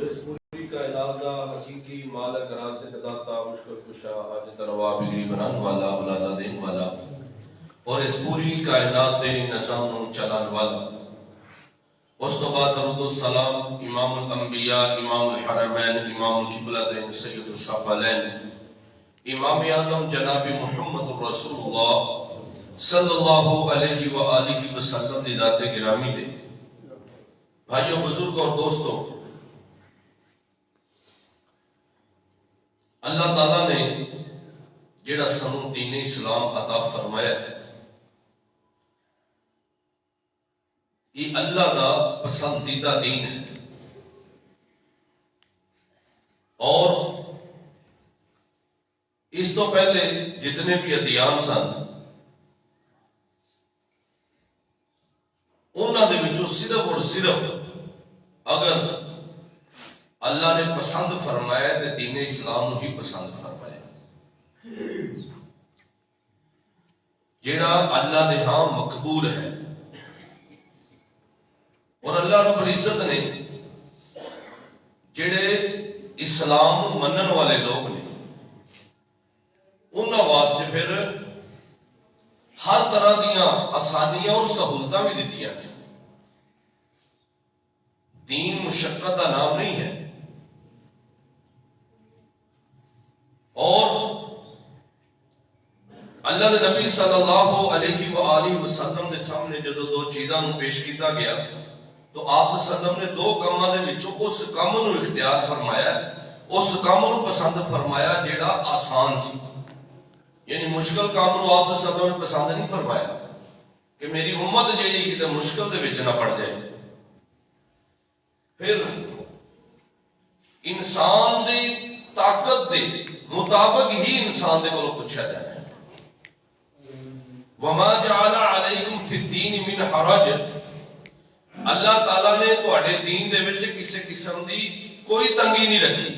اس پوری کائنات کا حقیقی مالک رازق داتا مشکل کشا حاجت روا بگڑی بنان والا اولادہ دین والا اور اس پوری کائنات دے نظام چلان والا اس تو بعد درود و سلام امام الانبیاء امام الحرمین امام القبلتین سید الثقلین امام اعظم جناب محمد رسول اللہ صلی اللہ علیہ وآلہ وسلم دی ذات گرامی دے بھائیوں بزرگ اور دوستوں، اللہ تعالیٰ نے جیڑا سانو دین اسلام عطا فرمایا ہے، یہ اللہ کا پسندیدہ دین ہے، اور اس تو پہلے جتنے بھی ادیان سن انہاں دے وچوں صرف اور صرف اگر اللہ نے پسند فرمایا تو دین اسلام ہی پسند فرمایا، جیڑا اللہ دے ہاں مقبول ہے۔ اور اللہ رب العزت نے جیڑے اسلام منن والے لوگ نے انہاں واسطے پھر ہر طرح دیاں آسانیاں اور سہولتاں بھی دتیاں ہیں۔ دین مشقت کا نام نہیں ہے، اور اللہ دے نبی صلی اللہ علیہ وآلہ وسلم دے سامنے جدو دو چیزاں نو پیش کیتا گیا تو آپ صلی اللہ علیہ وسلم نے دو کاماں دے وچوں اس کام نو اختیار فرمایا، اس کام نو پسند فرمایا جیڑا آسان سی، یعنی مشکل کام نو آپ صلی اللہ علیہ وسلم نے پسند نہیں فرمایا کہ میری امت جیڑی کتے مشکل دے وچ نہ پڑ جائے۔ پھر انسان دی طاقت دے مطابق ہی انسان دے کو پوچھا جائے۔ وَمَا جَعَلَ عَلَيْكُمْ فِي الدِّينِ مِنْ حَرَجٍ، اللہ تعالیٰ نے تواڈے دین دے وچ کسی قسم دی کوئی تنگی نہیں رکھی،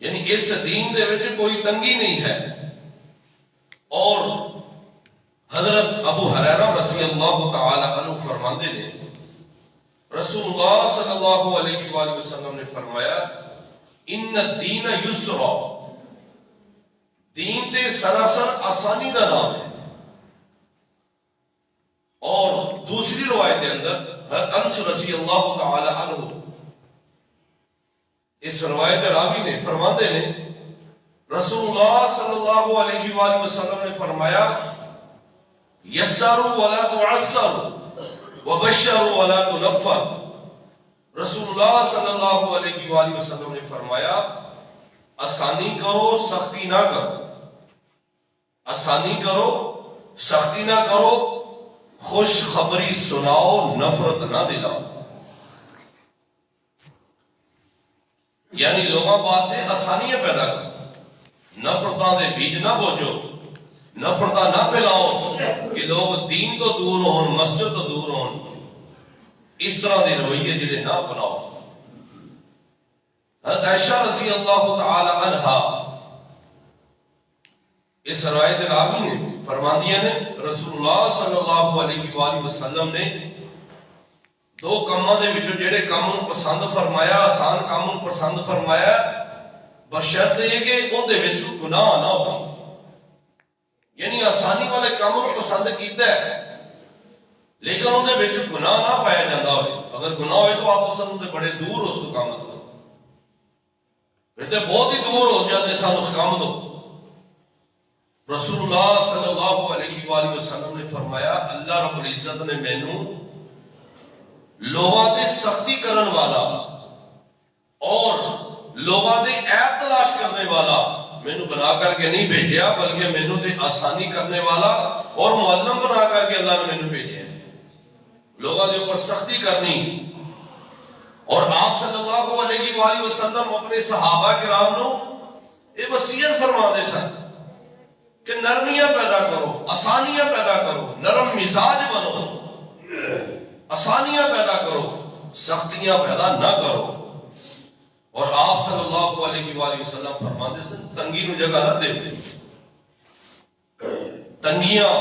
یعنی اس دین دے وچ کوئی تنگی نہیں ہے۔ اور حضرت ابو ہریرہ رضی اللہ تعالی عنہ فرماندے نے رسول اللہ صلی اللہ علیہ وآلہ وسلم نے فرمایا ان الدین یسر، دین تے سراسر آسانی دا نام ہے۔ اور دوسری روایت کے اندر حضرت انس رضی اللہ تعالی عنہ اس روایت راوی نے فرماتے ہیں رسول اللہ صلی اللہ علیہ وآلہ وسلم نے فرمایا یسروا ولا تعسروا وبشروا ولا تنفروا۔ رسول اللہ صلی اللہ علیہ وآلہ وسلم نے فرمایا آسانی کرو سختی نہ کرو، آسانی کرو سختی نہ کرو، خوش خبری سناؤ نفرت نہ دلاؤ۔ یعنی لوگوں واسطے آسانیاں پیدا کرو، نفرتاں دے بیج نہ بوجھو، نفرتاں نہ پھیلاؤ کہ لوگ دین تو دور ہون، مسجد تو دور ہون، اس طرح دے رویے جڑے نہ اپناؤ۔ حضرت عائشہ رضی اللہ تعالی عنہا اس روایت راوی نے فرماندیاں نے رسول اللہ صلی اللہ علیہ وآلہ وسلم نے دو کاماں دے وچوں جڑے کام نوں پسند فرمایا، آسان کام نوں پسند فرمایا، بشرط یہ کہ ان دے وچ گناہ نہ ہو، یعنی آسانی والے کام نوں پسند کیتا ہے لیکن ان دے وچ گناہ نہ پایا جاتا ہوئے۔ اگر گناہ ہوئے تو آپ سن دے بڑے دور اس کام تو پھر تے بہت ہی دور ہو جاتے سن اس کام تو۔ رسول اللہ صلی اللہ علیہ وآلہ وسلم نے فرمایا اللہ رب العزت نے مینوں لوگاں تے سختی کرن والا اور لوگاں تے عیب تلاش کرنے والا مینوں بنا کر کے نہیں بھیجیا، بلکہ مینوں تے آسانی کرنے والا اور معلم بنا کر کے اللہ نے مینوں بھیجیا، لوگوں کے اوپر سختی کرنی۔ اور آپ صلی اللہ علیہ وآلہ وسلم اپنے صحابہ کرام نو یہ وصیت فرما دے سن کہ نرمیاں پیدا کرو، آسانیاں پیدا کرو، نرم مزاج بنو، آسانیاں پیدا کرو، سختیاں پیدا نہ کرو۔ اور آپ صلی اللہ علیہ وآلہ وسلم فرما دے سن تنگی نو جگہ نہ دے، تنگیاں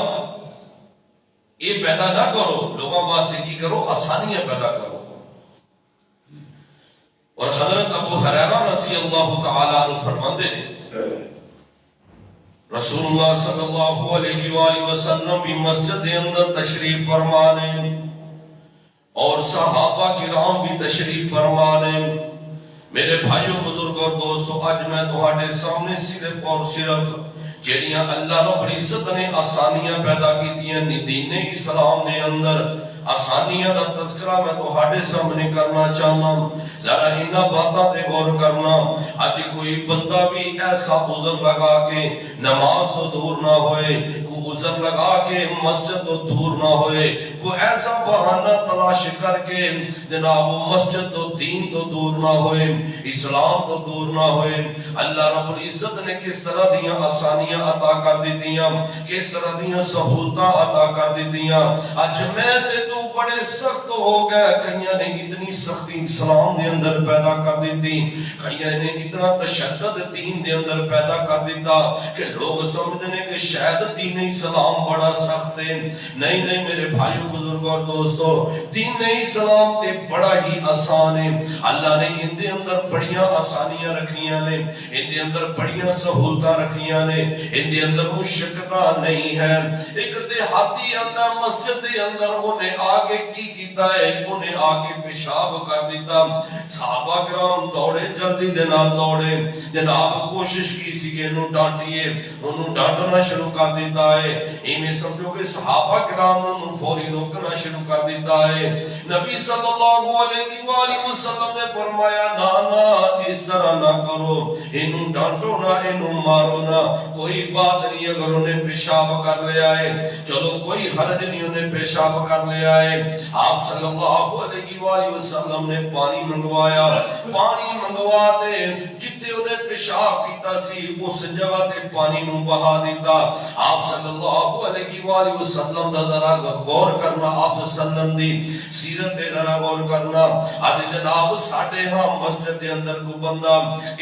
یہ پیدا نہ کرو، لوگوں واسطے کی کرو، آسانیاں پیدا کرو۔ اور حضرت ابو ہریرہ رضی اللہ تعالیٰ عنہ فرماندے نے رسول اللہ صلی اللہ علیہ وآلہ وسلم بھی مسجد دے اندر تشریف فرمانے اور صحابہ کرام بھی تشریف فرمانے. میرے بھائیوں بزرگ اور دوستو اج میں تہاڈے سامنے صرف اور صرف جڑیاں اللہ رب العزت نے آسانیاں پیدا کیتیاں نی دین اسلام دے اندر آسانیاں دا تذکرہ میں تہاڈے سامنے کرنا چاہنا. ذرا انہاں باتاں تے غور کرنا. اج کوئی بندہ بھی ایسا عذر لگا کے نماز تو دور نہ ہوئے, کوئی عذر لگا کے مسجد تو دور نہ ہوئے, کوئی ایسا بہانہ تلاش کر کے جناب مسجد تو دین تو دور نہ ہوئے, اسلام تو دور نہ ہوئے. اللہ رب العزت نے کس طرح دیاں آسانیاں عطا کر دیتیاں, کس طرح دیاں سہولتاں عطا کر دیتیاں. اج میں تے تو بڑے سخت ہو گئے. کئیاں نے اتنی سختی اسلام دے اندر پیدا کر دیتی, کئیاں نے اتنا تشدد دین دے اندر پیدا کر دیتا کہ لوگ سمجھتے ہیں کہ شاید دین اسلام بڑا سخت ہے. نہیں نہیں میرے بھائیوں بزرگوں اور دوستو, دین اسلام تے بڑا ہی آسان ہے. اللہ نے ان دے اندر بڑیاں آسانیاں رکھیاں نے, ان دے اندر بڑیاں سہولتاں رکھیاں نے, ان دے اندر مشقتاں نہیں ہے. ایک دیہاتی اندر مسجد دے اندر انہیں آگے کی کیتا ہے, انہیں آگے پیشاب کر دیتا. صحابہ کرام دوڑے, جلدی دے نال دوڑے, جناب کوشش کی سی کہ انہوں ڈانٹیے, انہوں ڈانٹنا شروع کر دیتا ہے. انہیں سمجھو کہ صحابہ کرام انہوں فوری روکنا شروع کر دیتا ہے. نبی صلی اللہ علیہ وآلہ وسلم نے فرمایا نا نا اس طرح نہ کرو, انہوں ڈانٹو نہ, انہوں مارو نہ, کوئی بات نہیں. اگر انہیں پیشاب کر لیا ہے چلو کوئی حرج نہیں, انہیں پیشاب کر لیا ہے. آپ صلی اللہ علیہ وآلہ وسلم نے پانی منگوایا, پانی منگوا دے جتے انہیں پیشاب کیتا سی اس جگہ تے پانی نو بہا دیتا. آپ صلی اللہ علیہ وآلہ وسلم دا ذرا غور کرنا, آپ صلی اللہ علیہ وسلم دی سیرت دے ذرا غور کرنا. آج جناب ساڑھے ہاں مسجد دے اندر کو بندہ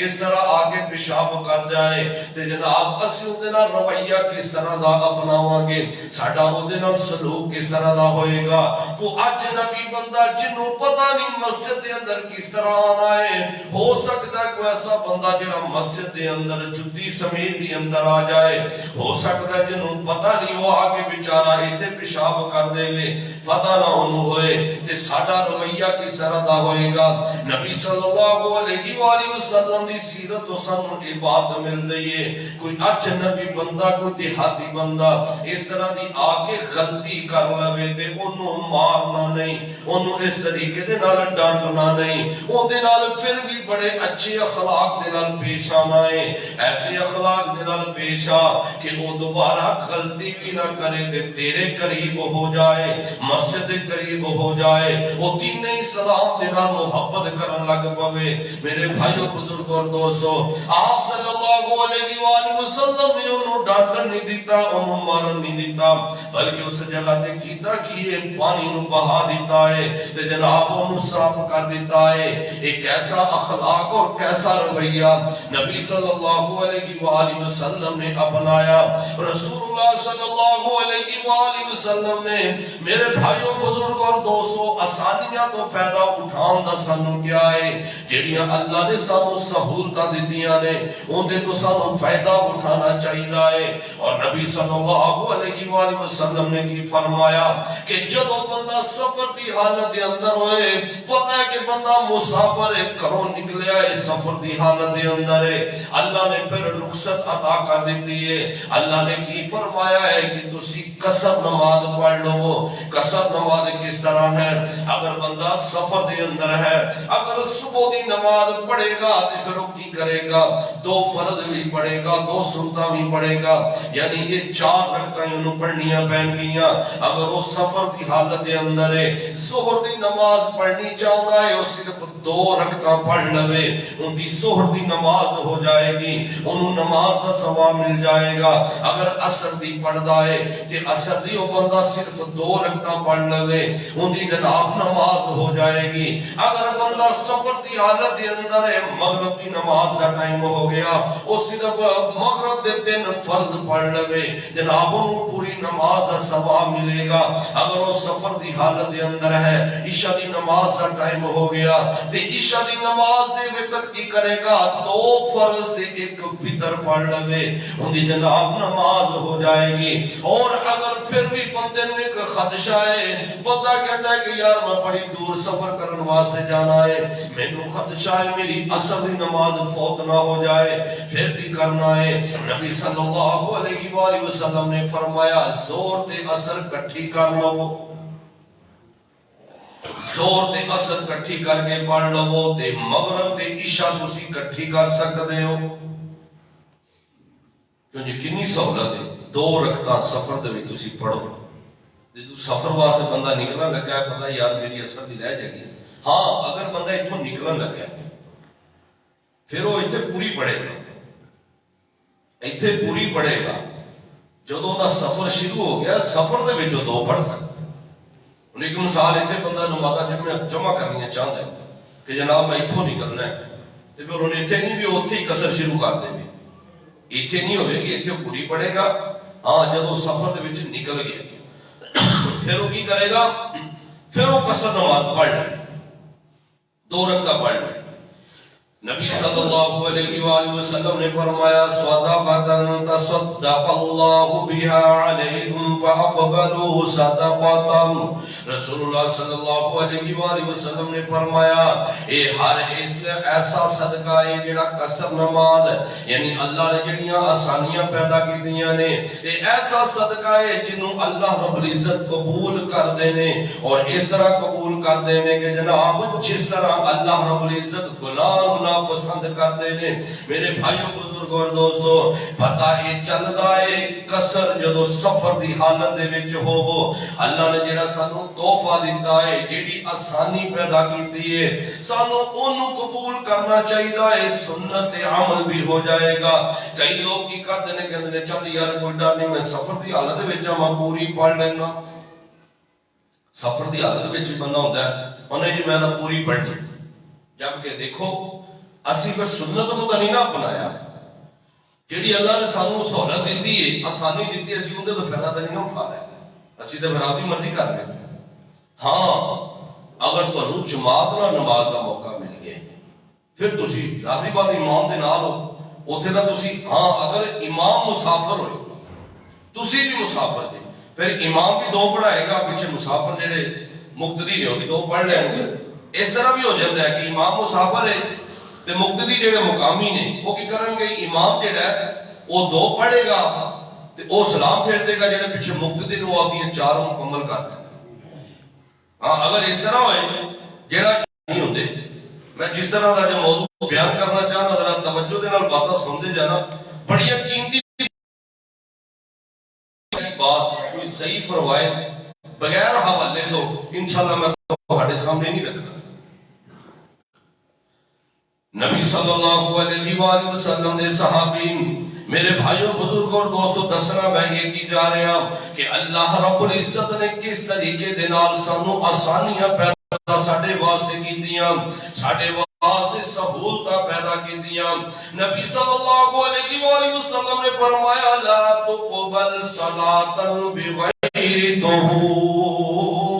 اس طرح آگے پیشاب کر جائے تے جناب اسی اس دن رویہ کس طرح دا اپناواں گے, ساڑھا اس دن سلوک کس طرح دا ہوئے گا. کو اجنبی بندہ جنہوں پتہ نہیں مسجد دے اندر کس طرح آنا ہے, ہو سکتا ہے کوئی ایسا بندہ جنہا مسجد دے اندر جتی سمیت دی اندر آ جائے, ہو سکتا ہے جنہوں پتہ نہیں وہ آگے بچارہ ایتے پیشاب کر دے گے, پتہ نہ انہوں ہوئے تے ساڑھا رویہ کس طرح دا ہوئے گا. نبی صلی اللہ علیہ وآلہ وسلم دی سیرت و سنن کی بات مل دئیے. کوئی اجنبی بندہ, کوئی دیہاتی بندہ اس طرح دی آگے غلطی کر لوے تے انہوں مارنا نہیں, انہوں اس طریقے دے نال ڈانٹنا نہیں, ان دے نال پھر بھی بڑے اچھے اخلاق دے نال پیش آنا ہے. ایسے اخلاق دے نال پیش آ کہ وہ دوبارہ غلطی بھی نہ کرے تے تیرے قریب ہو جائے, مسجد قریب ہو جائے, وہ دین اسلام دے نال محبت کرن لگ پوے. میرے بھائیو بزرگوں اور دوستو, آپ صلی اللہ علیہ وآلہ وسلم نے انہوں ڈانٹن نہیں دیتا, انہوں مارن نہیں دیتا, بلکہ اس جگہ تے کیتا کیے پانی نو بہا دیتا ہے تے جناب انہوں صاف کر دیتا ہے. ایک ایسا اخلاق اور کیسا رویہ نبی صلی اللہ علیہ وآلہ وسلم نے اپنایا. رسول اللہ صلی اللہ علیہ وآلہ وسلم نے میرے بھائیوں بزرگ اور دوستوں آسانیاں تو فائدہ اٹھان دا سانو کیا ہے, جڑیاں اللہ نے سانو سہولتاں دتیاں نے ان دے تو سانو فائدہ اٹھانا چاہیے ہے. اور نبی صلی اللہ علیہ وآلہ وسلم نے کی فرمایا کہ جدو بندہ سفر دی حالت دے اندر ہوئے, پتہ ہے کہ بندہ مسافر ہے, کروں نکلیا ہے سفر دی حالت دے اندر ہے, اللہ نے پھر رخصت عطا کر دیتی ہے. اللہ نے کی فرمایا ہے کہ تسی قصر نماز پڑھ لو. قصر نماز کس طرح ہے, اگر بندہ سفر دے اندر ہے, اگر صبح دی نماز پڑھے گا تو پھر وہ کی کرے گا, 2 فرض بھی پڑھے گا, 2 سنتاں بھی پڑھے گا, یعنی یہ 4 رکعتیں انہوں پڑھنیاں پہن گیاں. اگر وہ سفر کی حالت دے اندر ہے, ظہر دی نماز پڑھنی چاہتا ہے, وہ صرف 2 رکعتاں پڑھ لوے, ان دی ظہر ظہر دی نماز ہو جائے گی انہوں نماز دا ثواب مل جائے گا اگر عصر دی پڑھدا ہے تے عصر دی او بندہ صرف 2 رکعتاں پڑھ لوے ان دی جناب نماز ہو جائے گی اگر بندہ سفر دی حالت دے اندر ہے مغرب دی نماز دا ٹائم ہو گیا او صرف مغرب دے 3 فرض پڑھ لوے جناب انہوں پوری نماز دا ثواب ملے گا اگر وہ سفر دی حالت دے اندر ہے عشاء دی نماز دا ٹائم ہو گیا تے عشاء دی نماز دے وقت کی کرے گا 2 فرض تے 1 وتر پڑھ لوے ان دی جناب نماز ہو جائے گی اور اگر پھر بھی بندے نے ایک خدشہ ہے بندہ کہتا ہے کہ یار میں بڑی دور سفر کرنے واسطے جانا ہے مینوں خدشہ ہے میری عصر دی نماز فوت نہ ہو جائے پھر بھی کرنا ہے نبی صلی اللہ علیہ وآلہ وسلم نے فرمایا زور تے عصر کٹھی کر لو زور تے عصر کٹھی کر کے پڑھ لو تے مغرب تے عشاء تسی کٹھی کر سکتے ہو کیونکہ کنی سہولت ہے 2 رکعتاں سفر دے وچ تسی پڑھو جدوں سفر واسطے بندہ نکلنا لگا ہے پتہ یار میری عصر دی رہ جائے گی ہاں اگر بندہ اتوں نکلن لگا پھر وہ اتنے پوری پڑھے گا اتنے پوری پڑھے گا جدوں دا سفر شروع ہو گیا سفر دے وچ 2 پڑھ سکتا ایک مثال اتنے بندہ نمازاں جمع کرنی چاہتا ہے کہ جناب میں اتوں نکلنا ہے تو پھر انہیں اتنے نہیں بھی اتنے ہی کسر شروع کر دے بھی اتنے نہیں ہوئے گی اتنے پوری پڑے گا ہاں جب وہ سفر دے وچ نکل گیا پھر وہ کی کرے گا پھر وہ کسر نماز پڑھ لے 2 رکعت پڑھ لے نبی صلی اللہ علیہ وآلہ وسلم نے فرمایا صدقۃ تصدق اللہ بها علیکم فاقبلوا صدقۃ رسول اللہ صلی اللہ علیہ وآلہ وسلم نے فرمایا اے ہر ایسا صدقہ ہے جڑا قصر نماز یعنی اللہ نے جڑیاں آسانیاں پیدا کیتیاں نے اے ایسا صدقہ ہے جنوں اللہ رب العزت قبول کر دینے اور اس طرح قبول کر دینے کہ جناب جس طرح اللہ رب العزت گناہ پسند کرتے ہیں میرے بھائیوں بزرگوں اور دوستو پتہ یہ چلدا ہے قصر جدوں سفر دی حالت دے وچ ہوو اللہ نے جڑا سانو تحفہ دیتا ہے جیڑی آسانی پیدا کیتی ہے سانو اونوں قبول کرنا چاہیدا ہے سنت عمل بھی ہو جائے گا کئی لوگ کی کرتے ہیں کہندے نے چل یار کوئی ڈر نہیں میں سفر دی حالت وچ میں پوری پڑھ لینا سفر دی حالت وچ بندہ ہوندا ہے انہیں جی میں نہ پوری پڑھنی جبکہ دیکھو اسی پھر سنت نو تو نہیں نہ اپنایا جیڑی اللہ نے سانو سہولت دیتی ہے آسانی دیتی ہے اسی اندر تو فائدہ تو نہیں نہ اٹھا رہے اسی تو پھر آپ ہی مرضی کر رہے ہیں ہاں اگر تمہیں جماعت نال نماز کا موقع مل گیا پھر تسی ظاہری بات امام دے نال ہو اوتھے تا تسی ہاں اگر امام مسافر ہوئے تسی بھی مسافر جی پھر امام بھی 2 پڑھائے گا پیچھے مسافر جڑے مقتدی نے وہ بھی 2 پڑھ لیں گے اس طرح بھی ہو جاتا ہے کہ امام مسافر ہے تے مقتدی جڑے مقامی نے وہ کی کرن گے امام جڑا ہے وہ 2 پڑھے گا تے وہ سلام پھیر دے گا جڑے پیچھے مقتدی نے وہ اپنی 4 مکمل کر دے ہاں اگر اس طرح ہوئے جڑا نہیں ہوندے میں جس طرح دا جو موضوع بیان کرنا چاہنا ذرا توجہ دے نال باتاں سن دے جانا بڑی قیمتی بات کوئی صحیح فرمائے بغیر حوالے تو انشاءاللہ میں تہاڈے سامنے نہیں رکھنا نبی صلی اللہ علیہ وآلہ وسلم دے صحابین میرے بھائیوں بزرگوں اور دوستوں دسنا میں یہ کی جا رہے ہیں کہ اللہ رب العزت نے کس طریقے دے نال سانو آسانیاں پیدا ساڈے واسطے کیتیاں ساڈے واسطے سہولتاں پیدا کیتیاں نبی صلی اللہ علیہ وآلہ وسلم نے فرمایا لا تقبل صلاۃ بغیر طہور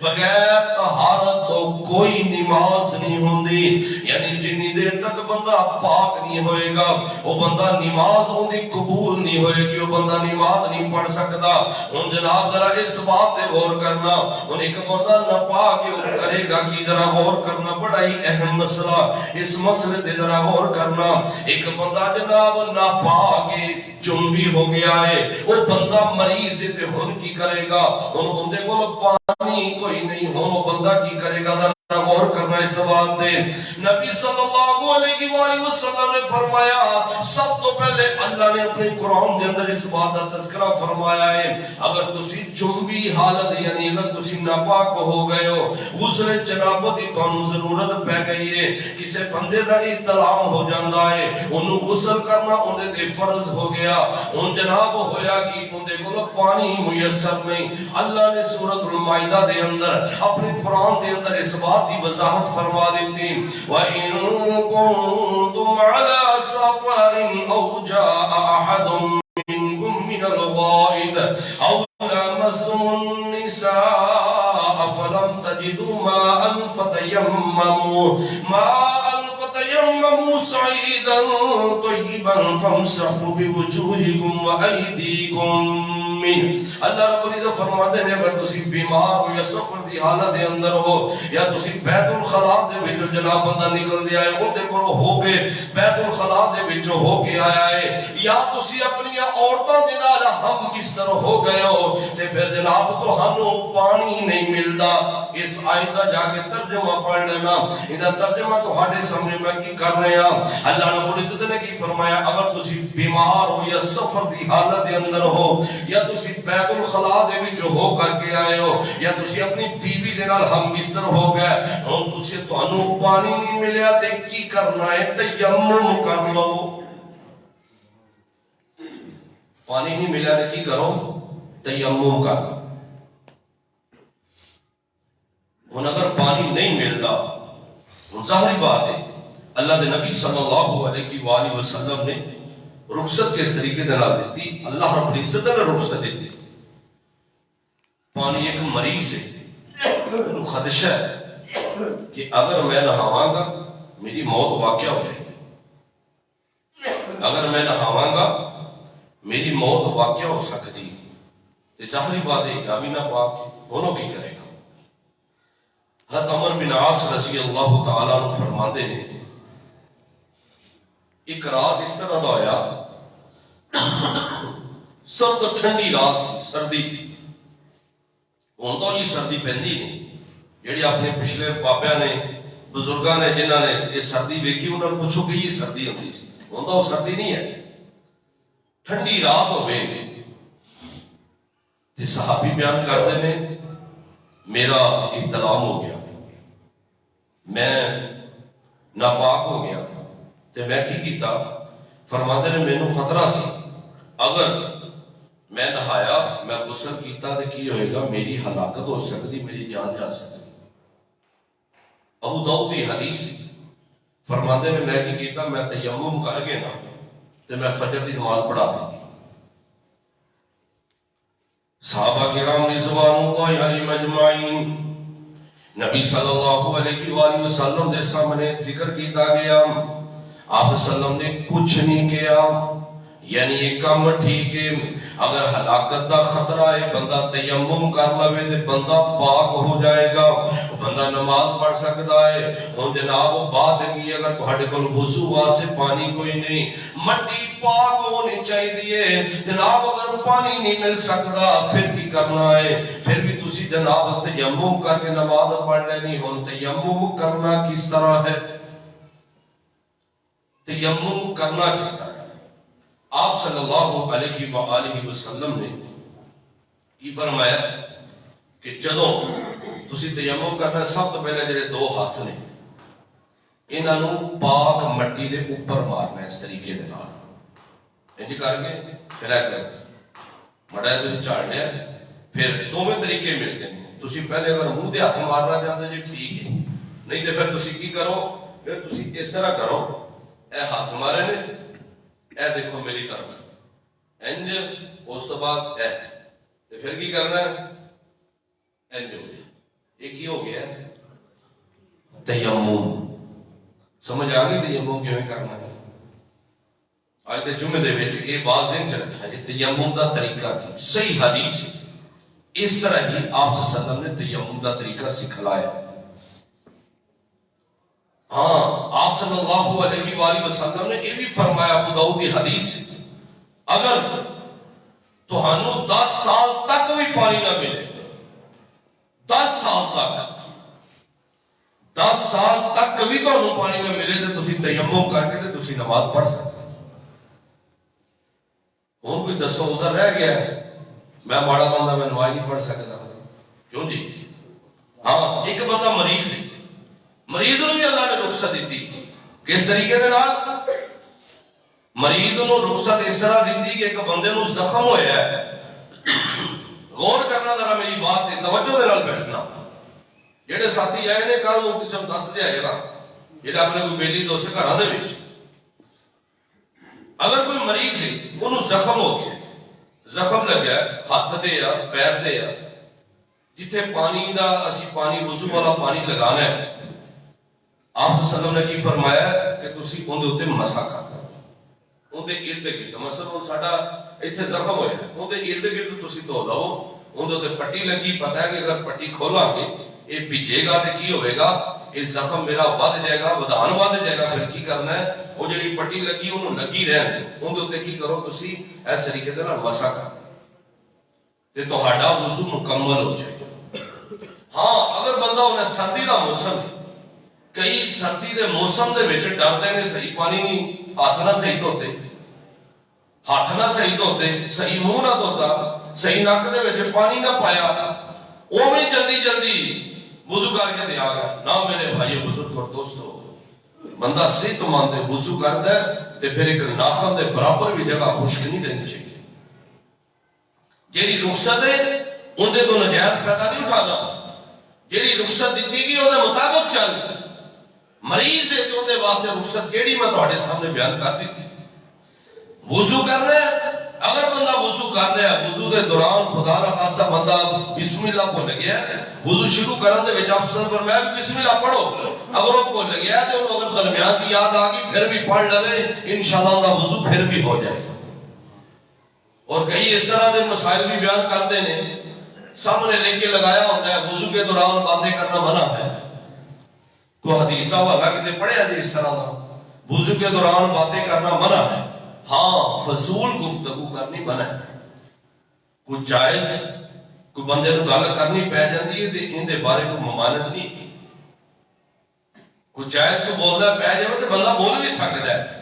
بغیر طہارت تو کوئی نماز نہیں ہوندی یعنی جنی دیر تک بندہ پاک نہیں ہوئے گا وہ بندہ نماز ہوندی قبول نہیں ہوئے گی وہ بندہ نماز نہیں پڑھ سکتا ان جناب ذرا اس بات پہ غور کرنا ان ایک بندہ ناپاک کرے گا کہ ذرا غور کرنا بڑا ہی اہم مسئلہ اس مسئلے پہ ذرا غور کرنا ایک بندہ جناب ناپاک جنبی ہو گیا ہے وہ بندہ مریض ہے تے ہن کی کرے گا ان بندے کو پانی کوئی نہیں ہو بندہ کی کرے گا غور کرنا اس بات پہ۔ نبی صلی اللہ علیہ وآلہ وسلم نے فرمایا سب تو پہلے اللہ نے اپنے قرآن کے اندر اس بات کا تذکرہ فرمایا ہے اگر تسی جنبی حالت یعنی اگر تسی ناپاک ہو گئے ہو غسل جنابت کی تانوں ضرورت پہ گئی ہے کسی بندے کا احتلام ہو جاتا ہے انہوں غسل کرنا انہیں تے فرض ہو گیا ان جناب ہویا کہ انہیں کو پانی میسر نہیں اللہ نے سورۃ المائدہ دے اندر اپنے قرآن دے اندر اس بات کی وضاحت فرما دیتی وَإِن كُنتُمْ عَلَى سَفَرٍ أَوْ جَاءَ أَحَدٌ مِّنكُم مِّنَ الْغَائِطِ أَوْ لَامَسْتُمُ النِّسَاءَ فَلَمْ تَجِدُوا مَاءً فتيمموا صعيدا طيبا فامسحوا بوجوهكم وأيديكم منه اللہ رب العزت فرماتے ہیں اگر تسی بیمار ہو یا سفر دی حالت دے اندر ہو یا تسی بیت الخلاء دے وچوں جناب بندہ نکل دیا ہے اون دے کول ہو کے بیت الخلاء دے وچوں ہو کے آیا ہے یا تسی اپنی عورتاں دے نال ہم بستر ہو گئے ہو تے پھر جناب تہانوں پانی نہیں ملدا اس آیت دا جا کے ترجمہ پڑھ لینا ایندا ترجمہ تہاڈے سامنے میں کی کر رہے ہیں اللہ رب العزت نے کی فرمایا اگر تسی بیمار ہو یا سفر دی حالت دے اندر ہو یا تسی بیت الخلاء دے وچ ہو کر کے آئے ہو یا تسی اپنی بیوی دے نال ہم بستر ہو گئے ہن تسی تانوں پانی نہیں ملیا تے کی کرنا ہے تیمم کر لو پانی نہیں ملیا تے کی کرو تیمم کر ہن اگر پانی نہیں ملتا ظاہری بات ہے اللہ دے نبی صلی اللہ علیہ وآلہ وسلم نے رخصت کس طریقے دے نال دیتی اللہ رب العزت نے رخصت دیتی پانی ایک مریض ہے انہوں خدشہ ہے کہ اگر میں نہاواں گا میری موت واقع ہو جائے گی اگر میں نہاواں گا میری موت واقع ہو سکتی تو ظاہری بات ہے کہ ابھی نہ پاک دونوں کی کرے گا حضرت عمر بن عاص رضی اللہ تعالیٰ عنہ فرماتے ہیں ایک رات اس طرح دا ہویا سب تو ٹھنڈی رات سردی ہوں تو یہ سردی پہندی نہیں جیڑی اپنے پچھلے بابیاں نے بزرگاں نے جنہاں نے یہ سردی ویکھی انہوں نے پوچھو کہ یہ سردی ہوتی سی ہوں تو وہ سردی نہیں ہے ٹھنڈی رات ہوئے تے صحابی بیان کرتے ہیں میرا احتلام ہو گیا میں ناپاک ہو گیا تے میں کی کیتا فرماتے نے مینوں خطرہ سی اگر میں نہایا میں غسل کیتا تے کی ہوئے گا میری ہلاکت ہو سکتی میری جان جا سکتی ابو داؤد کی حدیث فرماتے نے میں کی کیتا میں تیمم کر کے نا تے میں فجر کی نماز پڑھا دی صحابہ کرام رضوان اللہ علیہم اجمعین نبی صلی اللہ علیہ وآلہ وسلم دے سامنے ذکر کیتا گیا آپ وسلم نے کچھ نہیں کیا یعنی یہ کام ٹھیک ہے اگر ہلاکت دا خطرہ ہے بندہ تیمم کر لوے تے بندہ پاک ہو جائے گا بندہ نماز پڑھ سکتا ہے ہن جناب بات کی اگر تہاڈے کول وضو واسطے پانی کوئی نہیں مٹی پاک ہونی چاہیے جناب اگر پانی نہیں مل سکتا پھر کی کرنا ہے پھر بھی تسی جناب تیمم کر کے نماز پڑھ لینی ہن تیمم کرنا کس طرح ہے تیمم کرنا کس طرح آپ صلی اللہ علیہ وآلہ وسلم نے کی فرمایا کہ چلو تسی تیمم کرنا سب تو پہلے جڑے دو ہاتھ نے انہوں پاک مٹی دے اوپر مارنا اس طریقے دے نال انج کر کے پھر مڑا تسی جھاڑ لیا پھر دوویں طریقے ملتے ہیں تسی پہلے اگر منہ دے ہاتھ مارنا چاہتے جی ٹھیک ہے نہیں تو پھر تسی کی کرو پھر تسی اس طرح کرو اے ہاتھ مارے نے اے دیکھو میری طرف انج اس تو بعد اے پھر کی کرنا ہے انج ہو گیا ایک ہی ہو گیا تیمم سمجھ آ گئی تیمم کیوں کرنا ہے آج دے جمعے دے وچ یہ بات ذہن چ رکھا ہے تیمم دا طریقہ کی صحیح حدیث اس طرح ہی آپ صلی اللہ علیہ وسلم نے تیمم دا طریقہ سکھلایا ہاں آپ صلی اللہ علیہ وآلہ وسلم نے یہ بھی فرمایا ابو داؤد کی حدیث اگر تہانوں 10 سال تک بھی پانی نہ ملے 10 سال تک سال تک بھی تمہیں پانی میں ملے تو تسی تیمم کر کے تسی نماز پڑھ سکتے ہوں کوئی دسو ادھر رہ گیا میں ماڑا بندہ میں نماز نہیں پڑھ سکتا کیوں جی ہاں ایک بندہ مریض سی مریض نو بھی اللہ نے رخصت دیتی کس طریقے دے نال مریض نو رخصت اس طرح دیتی کہ ایک بندے نو زخم ہویا ہے غور کرنا ذرا میری بات تے توجہ دے نال بیٹھنا جڑے ساتھی آئے نے کل وہ کچھ دس دے آئے گا جڑا اپنے کوئی بیلی دوست گھراں دے وچ اگر کوئی مریض سی انہوں زخم ہو گیا زخم لگ گیا ہاتھ دے یا پیر دے یا جتھے پانی دا اسی پانی وضو والا پانی لگانا ہے آپ صلی اللہ علیہ وسلم نے کی فرمایا کہ تسی اون دے اوتے مسح کر اون دے ارد گرد مثلا ساڈا ایتھے زخم ہویا اون دے ارد گرد تسی دھو لو اون دے اوتے پٹی لگی پتہ ہے کہ اگر پٹی کھولاں گے یہ بھیجے گا تو کی ہوئے گا یہ زخم میرا ود جائے گا ودان ود جائے گا پھر کی کرنا ہے وہ جڑی پٹی لگی انہوں لگی رہن دے اون دے کی کرو تسی اس طریقے دے نال مسح کر تے تہاڈا وضو مکمل ہو جائے گا ہاں اگر بندہ انہیں سردی دا موسم کئی سردی دے موسم دے وچ ڈردے نے صحیح پانی نہیں ہاتھ نہ صحیح دھوتے ہاتھ نہ صحیح دھوتے صحیح منہ نہ دھوتا صحیح نک دے وچ پانی نہ پایا وہ بھی جلدی جلدی وضو کر کے دیا گیا نہ میرے بھائیو بزرگ اور دوستو بندہ صحت مند وضو کرتا ہے تے پھر ایک ناخن دے برابر بھی جگہ خشک نہیں رہنی چاہیے جیڑی رخصت ہے ان دے تو نجائز فائدہ نہیں اٹھانا جیڑی رخصت دیتی گئی وہ مطابق چل مریض ہے تو ان دے واسطے رخصت جیڑی میں تہاڈے سامنے بیان کر دیتی وضو کرنا ہے اگر بندہ وضو کر رہا ہے وضو دے دوران خدا نہ خاصہ بندہ بسم اللہ بھول گیا وضو شروع کرن دے وچ آپ سن فرمایا بسم اللہ پڑھو اگر وہ بھول گیا تو اگر درمیان کی یاد آ گئی پھر بھی پڑھ لے انشاءاللہ دا وضو پھر بھی ہو جائے گا اور کئی اس طرح دے مسائل بھی بیان کرتے ہیں سامنے لے کے لگایا ہوتا ہے وضو کے دوران باتیں کرنا منع ہے کوئی حدیث حوالہ کتے پڑھے حدیث اس طرح دا وضو کے دوران باتیں کرنا منع ہے ہاں فضول گفتگو کرنی منع ہے کوئی جائز کوئی بندے نو گل کرنی پی جاندی ہے تے ان دے بارے کوئی ممانعت نہیں کوئی جائز کو بولدا پی جاوے تے بندہ بول بھی سکدا ہے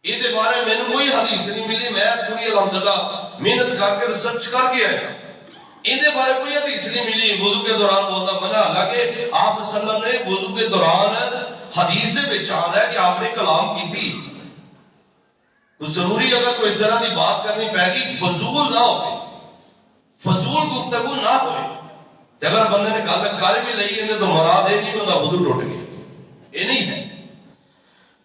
یہ دے بارے میں نے کوئی حدیث نہیں ملی میں پوری الحمدللہ محنت کر کے ریسرچ کر کے آیا ان دے بارے کوئی حدیث نہیں ملی وضو کے دوران بولدا منع حالانکہ آپ صلی اللہ علیہ وسلم نے وضو کے دوران حدیث سے بچا ہے کہ آپ نے کلام کی ضروری اگر کوئی اس طرح کی بات کرنی پائے گی فضول نہ ہو فضول گفتگو نہ ہو اگر بندے نے گل کر بھی لئی ہے تو مراد ہے نہیں بندہ وضو ٹوٹ گیا یہ نہیں ہے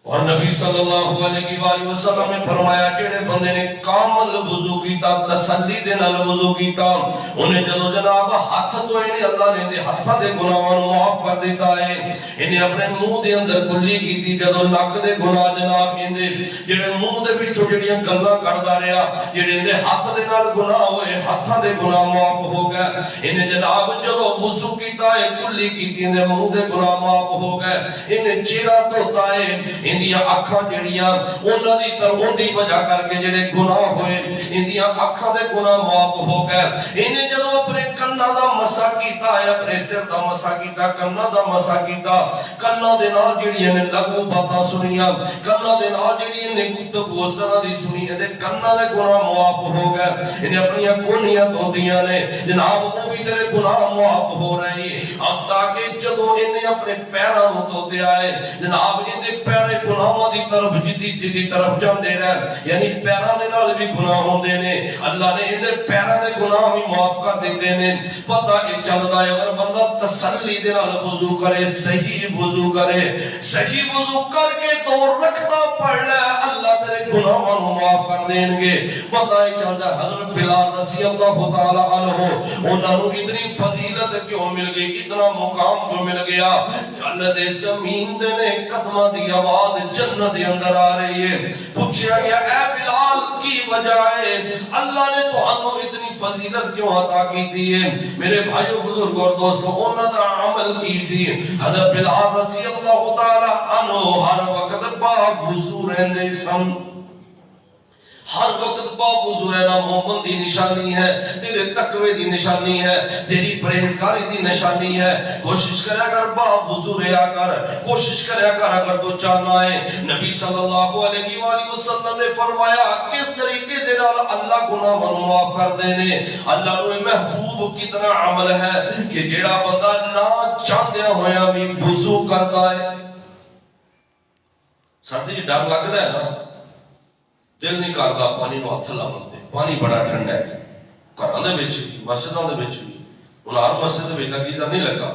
اور نبی صلی اللہ علیہ وآلہ وسلم نے فرمایا جڑے بندے نے کامل وضو کیتا تسلی دے نال وضو کیتا انہیں جدو جناب ہاتھ دھوئے نے اللہ نے دے ہاتھاں دے گناہاں نوں معاف کر دیتا ہے انہیں اپنے منہ دے اندر کلی کیتی جدو نک دے گناہ جناب اندے جڑے منہ دے وچوں جڑیاں گلاں کڈدا رہیا جڑے دے ہاتھ دے نال گناہ ہوئے ہاتھاں دے گناہ معاف ہو گئے انہیں جناب جدو وضو کیتا ہے کلی کیتی دے منہ دے گناہ معاف ہو گئے انہیں چہرہ دھوتا ہے اندیاں اکھاں جڑیاں انہاں دی طرفوں دی وجہ کر کے جڑے گناہ ہوئے اندیاں اکھاں دے گناہ معاف ہو گئے انہیں جدوں اپنے کناں دا مسح کیتا ہے اپنے سر دا مسح کیتا کناں دا مسح کیتا کناں دے نال جڑیاں نے لغو باتاں سنیاں کناں دے نال جڑیاں نے گفتگو اس طرح دی سنی تے کناں دے گناہ معاف ہو گئے انہیں اپنی کونیاں دھوتیاں نے جناب وہ بھی تیرے گناہ معاف ہو رہے ہیں اب تاکہ جدوں انہیں اپنے پیراں نوں دھوتے آئے جناب ان دے پیرے گناہاں دی طرف جدی طرف جاندے رہے یعنی پیراں دے نال بھی گناہ ہوندے نے اللہ نے ان دے پیراں دے گناہ بھی معاف کر دیتے نے پتہ یہ چلدا ہے اگر بندہ تسلی دے نال وضو کرے صحیح وضو کرے صحیح وضو کر کے تو رکھتا پڑھ لے اللہ تیرے گناہاں نوں معاف کر دین گے پتہ یہ چلدا حضرت بلال رضی اللہ تعالی عنہ انہاں نوں اتنی فضیلت کیوں مل گئی اتنا مقام کیوں مل گیا جنت زمین دے نے قدماں دی آواز جنت دے اندر آ رہی ہے پوچھا گیا اے بلال کی وجہ ہے اللہ نے تو انہوں اتنی فضیلت کیوں عطا کی دی ہے میرے بھائیو بزرگ اور دوستو انہوں نے عمل کی سی حضرت بلال رضی اللہ تعالی عنہ ہر وقت پاک وضو رہندے سن ہر وقت باوضو رہنا مومن دی نشانی ہے، تیرے تقوی دی نشانی ہے، تیری پرہیزگاری دی نشانی ہے۔ کوشش کریا کر باوضو رہیا کر، کوشش کریا کر اگر تو چاہنا ہے۔ نبی صلی اللہ علیہ وآلہ وسلم نے فرمایا کس طریقے دے نال اللہ گناہ معاف کر دینے۔ اللہ نو محبوب کتنا عمل ہے کہ جیڑا بندہ نہ چاہدیا ہویا بھی وضو کرتا ہے۔ سردی ڈر لگتا ہے نا، دل نہیں کرتا پانی نو ہاتھ لاون تے، پانی بڑا ٹھنڈا ہے، گھراں دے وچ مسجداں دے وچ بھی، ہن ہر مسجد وچ لگی نہیں لگا،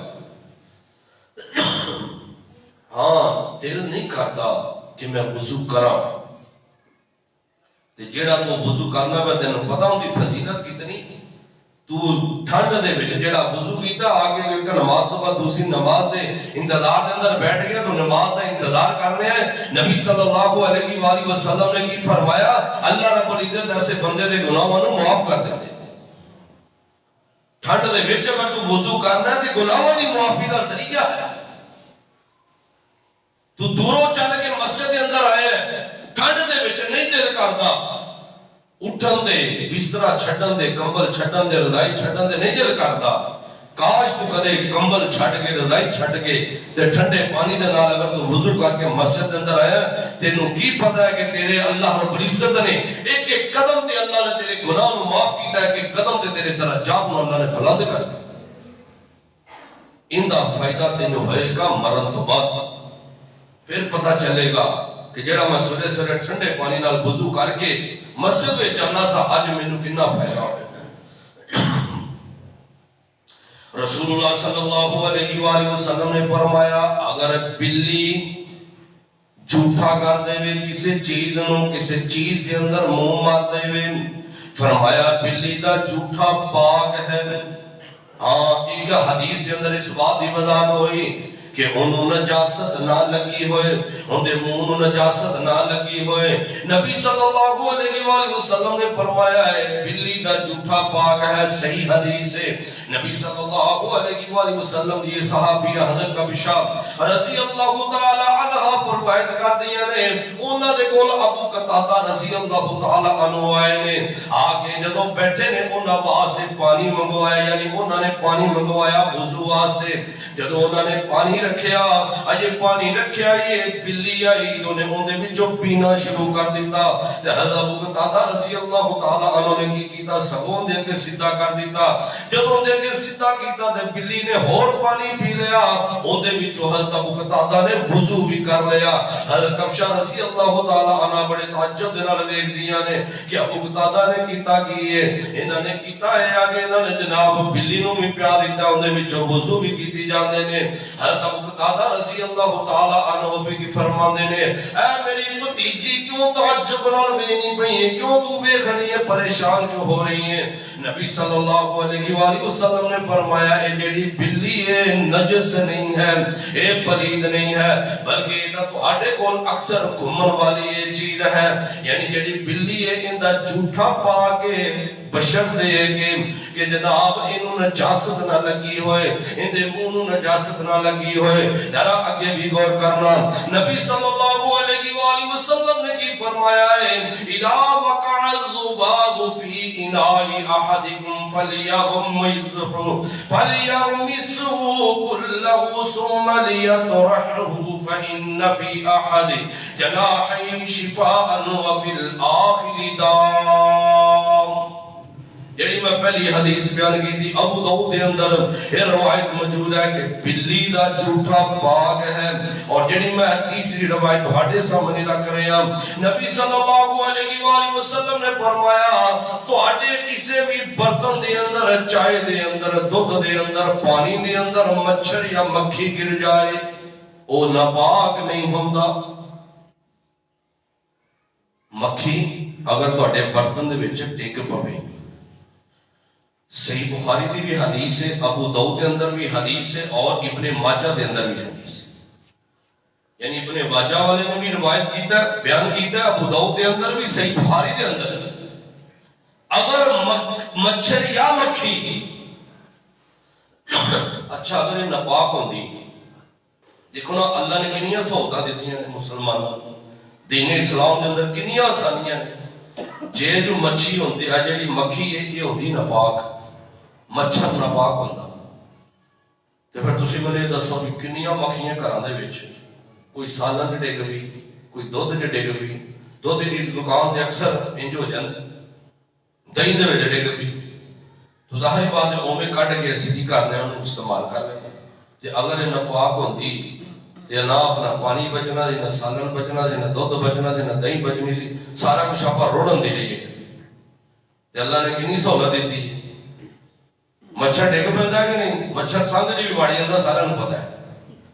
ہاں دل نہیں کرتا کہ میں وضو کراں، تے جیڑا تو وضو کرنا پہ تینوں پتہ ہوندی فضیلت کتنی، تو ٹھنڈ دے وچ جیڑا وضو کیتا آگے ایک نماز صبح دوسری نماز دے انتظار دے اندر بیٹھ گیا تو نماز دا انتظار کر رہے ہیں۔ نبی صلی اللہ علیہ وآلہ وسلم نے کی فرمایا اللہ رب العزت ایسے بندے دے گناہاں نو معاف کر دے۔ ٹھنڈ دے وچ اگر تو وضو کرنا ہے تے گناہاں دی معافی دا ذریعہ ہے۔ تو دوروں چل کے مسجد دے اندر آئے ٹھنڈ دے وچ نہیں دل کردا، اٹھن دے بستر چھڈن دے کمبل چھڈن دے رضائی چھڈن دے نہیں دل کردا، کاش تو کدے کمبل چھڈ کے رضائی چھڈ کے تے ٹھنڈے پانی دے نال اگر تو وضو کر کے مسجد دے اندر آیا تینوں کی پتہ ہے کہ تیرے اللہ رب العزت نے ایک ایک قدم تے اللہ نے تیرے گناہ نو معاف کیتا ہے، کہ قدم تے تیرے درجات نو اللہ نے بلند کر دیا۔ ان دا فائدہ تینوں ہوئے گا مرن تو بعد، پھر پتہ چلے گا کہ جڑا میں سویرے سویرے ٹھنڈے پانی نال وضو کر کے مسجد میں جانا سا اج مینوں کتنا فائدہ ہوتا ہے۔ رسول اللہ صلی اللہ علیہ وآلہ وسلم نے فرمایا اگر بلی جھوٹا کر دے وے کسی چیز نو، کسی چیز کے اندر منہ مار دے وے، فرمایا بلی دا جھوٹا پاک ہے۔ ہاں ایک حدیث کے اندر اس بات کی وضاحت ہوئی کہ انہوں نجاست نہ لگی ہوئے، انہیں منہ نجاست نہ لگی ہوئے۔ نبی صلی اللہ علیہ وآلہ وسلم نے فرمایا ہے بلی دا جھوٹا پاک ہے، صحیح حدیث ہے۔ نبی صلی اللہ علیہ وآلہ وسلم یہ صحابی حضرت کبشہ رضی اللہ تعالی عنہ فرمایت کر دیا نے، انہوں نے کول ابو قتادہ رضی اللہ تعالی عنہ آئے نے، آگے جدوں بیٹھے نے انہوں باہر سے پانی منگوایا، یعنی انہوں نے پانی منگوایا وضو واسطے، جدوں انہوں نے پانی رکھیا، اجے پانی رکھیا یہ بلی آئی تو نے اون دے وچوں پینا شروع کر دیتا، تے حضرت ابو قتادہ رضی اللہ تعالی عنہ نے کی کیتا سگوں دے کے سیدھا کر دیتا، جدوں دے کے سیدھا کیتا تے بلی نے اور پانی پی لیا، اون دے وچوں حضرت ابو قتادہ نے وضو بھی کر لیا۔ حضرت کبشہ رضی اللہ تعالی عنہ بڑے تعجب دے نال دیکھ دیا نے کہ ابو قتادہ نے کیتا کی ہے، انہاں نے کیتا ہے آگے انہاں نے جناب بلی نو بھی پیار دیتا، اون دے وچوں وضو بھی کیتی جاندے نے۔ حضرت ابو قتادہ رضی اللہ تعالی عنہ بھی فرماندے نے اے میری بھتیجی کیوں تعجب نال وینی پئی ہے، کیوں تو بے خنی ہے، پریشان کیوں ہو رہی ہے؟ نبی صلی اللہ علیہ وآلہ وسلم نے فرمایا اے جیڑی بلی ہے نجس نہیں ہے، اے پلید نہیں ہے، بلکہ یہ تہاڈے کول اکثر گھومن والی یہ چیز ہے، یعنی جیڑی بلی ہے ایندا جھوٹا پا کے بشر دے کہ جناب انہوں نجاست نہ لگی ہوئے، ان دے منہ نو نجاست نہ لگی ہوئے۔ ذرا آگے بھی غور کرنا، نبی صلی اللہ علیہ وآلہ وسلم نے کی فرمایا ہے اذا وقع الذباب فی اناء احدکم فلیغمسه كله ثم لیطرحه فإن فی احد جناحی شفاء وفی الآخر داء۔ جیڑی میں پہلی حدیث بیان کی تھی ابو داؤد کے اندر یہ روایت موجود ہے کہ بلی دا جھوٹا پاک ہے، اور جیڑی میں تیسری روایت تہاڈے سامنے رکھ رہا ہوں، نبی صلی اللہ علیہ وآلہ وسلم نے فرمایا تہاڈے کسی بھی برتن دے اندر، چائے دے اندر، دودھ دے اندر، پانی دے اندر مچھر یا مکھی گر جائے او ناپاک نہیں ہوندا۔ مکھی اگر تہاڈے برتن دے وچ ڈگ پوے، صحیح بخاری دی بھی حدیث ہے، ابو داؤد کے اندر بھی حدیث ہے، اور ابن ماجہ دے اندر بھی حدیث ہے، یعنی ابن ماجہ والے نے بھی روایت کیتا ہے، بیان کیتا ہے، ابو داؤد کے اندر بھی، صحیح بخاری دے اندر اگر مچھر یا مکھی اچھا اگر یہ ناپاک ہوندی، دیکھو نا اللہ نے کنیاں سہولتاں دتیاں نے مسلمانوں، دین اسلام دے اندر کنیاں آسانیاں نے، جے جو مچھی ہوندی ہے جیڑی مکھی ہے یہ ہوندی ناپاک، مچھر ناپاک ہوندا، تے پھر تسی مجھے دسو کہ کنیاں مکھیاں گھراں دے وچ، کوئی سالن چ ڈگ پئی، کوئی دودھ چ ڈگ پئی، دودھ دی دکان تے اکثر انج ہو جاندے، دہی دے وچ ڈگ پئی، تو ظاہری بات ہے اوویں کڈ کے اسی کی کرنے انہوں استعمال کر لینا، تے اگر یہ ناپاک ہوندی تے نہ اپنا پانی بچنا سی، نہ سالن بچنا سی، نہ دودھ بچنا سی، نہ دہی بچنی سی، سارا کچھ آپ روڑن دے رہی ہے، تے اللہ نے کنی سہولت دیتی ہے۔ مچھر ڈگ پہ کہ نہیں، مچھر سنگ جی بھی وڑ جاتا، سارا پتا ہے،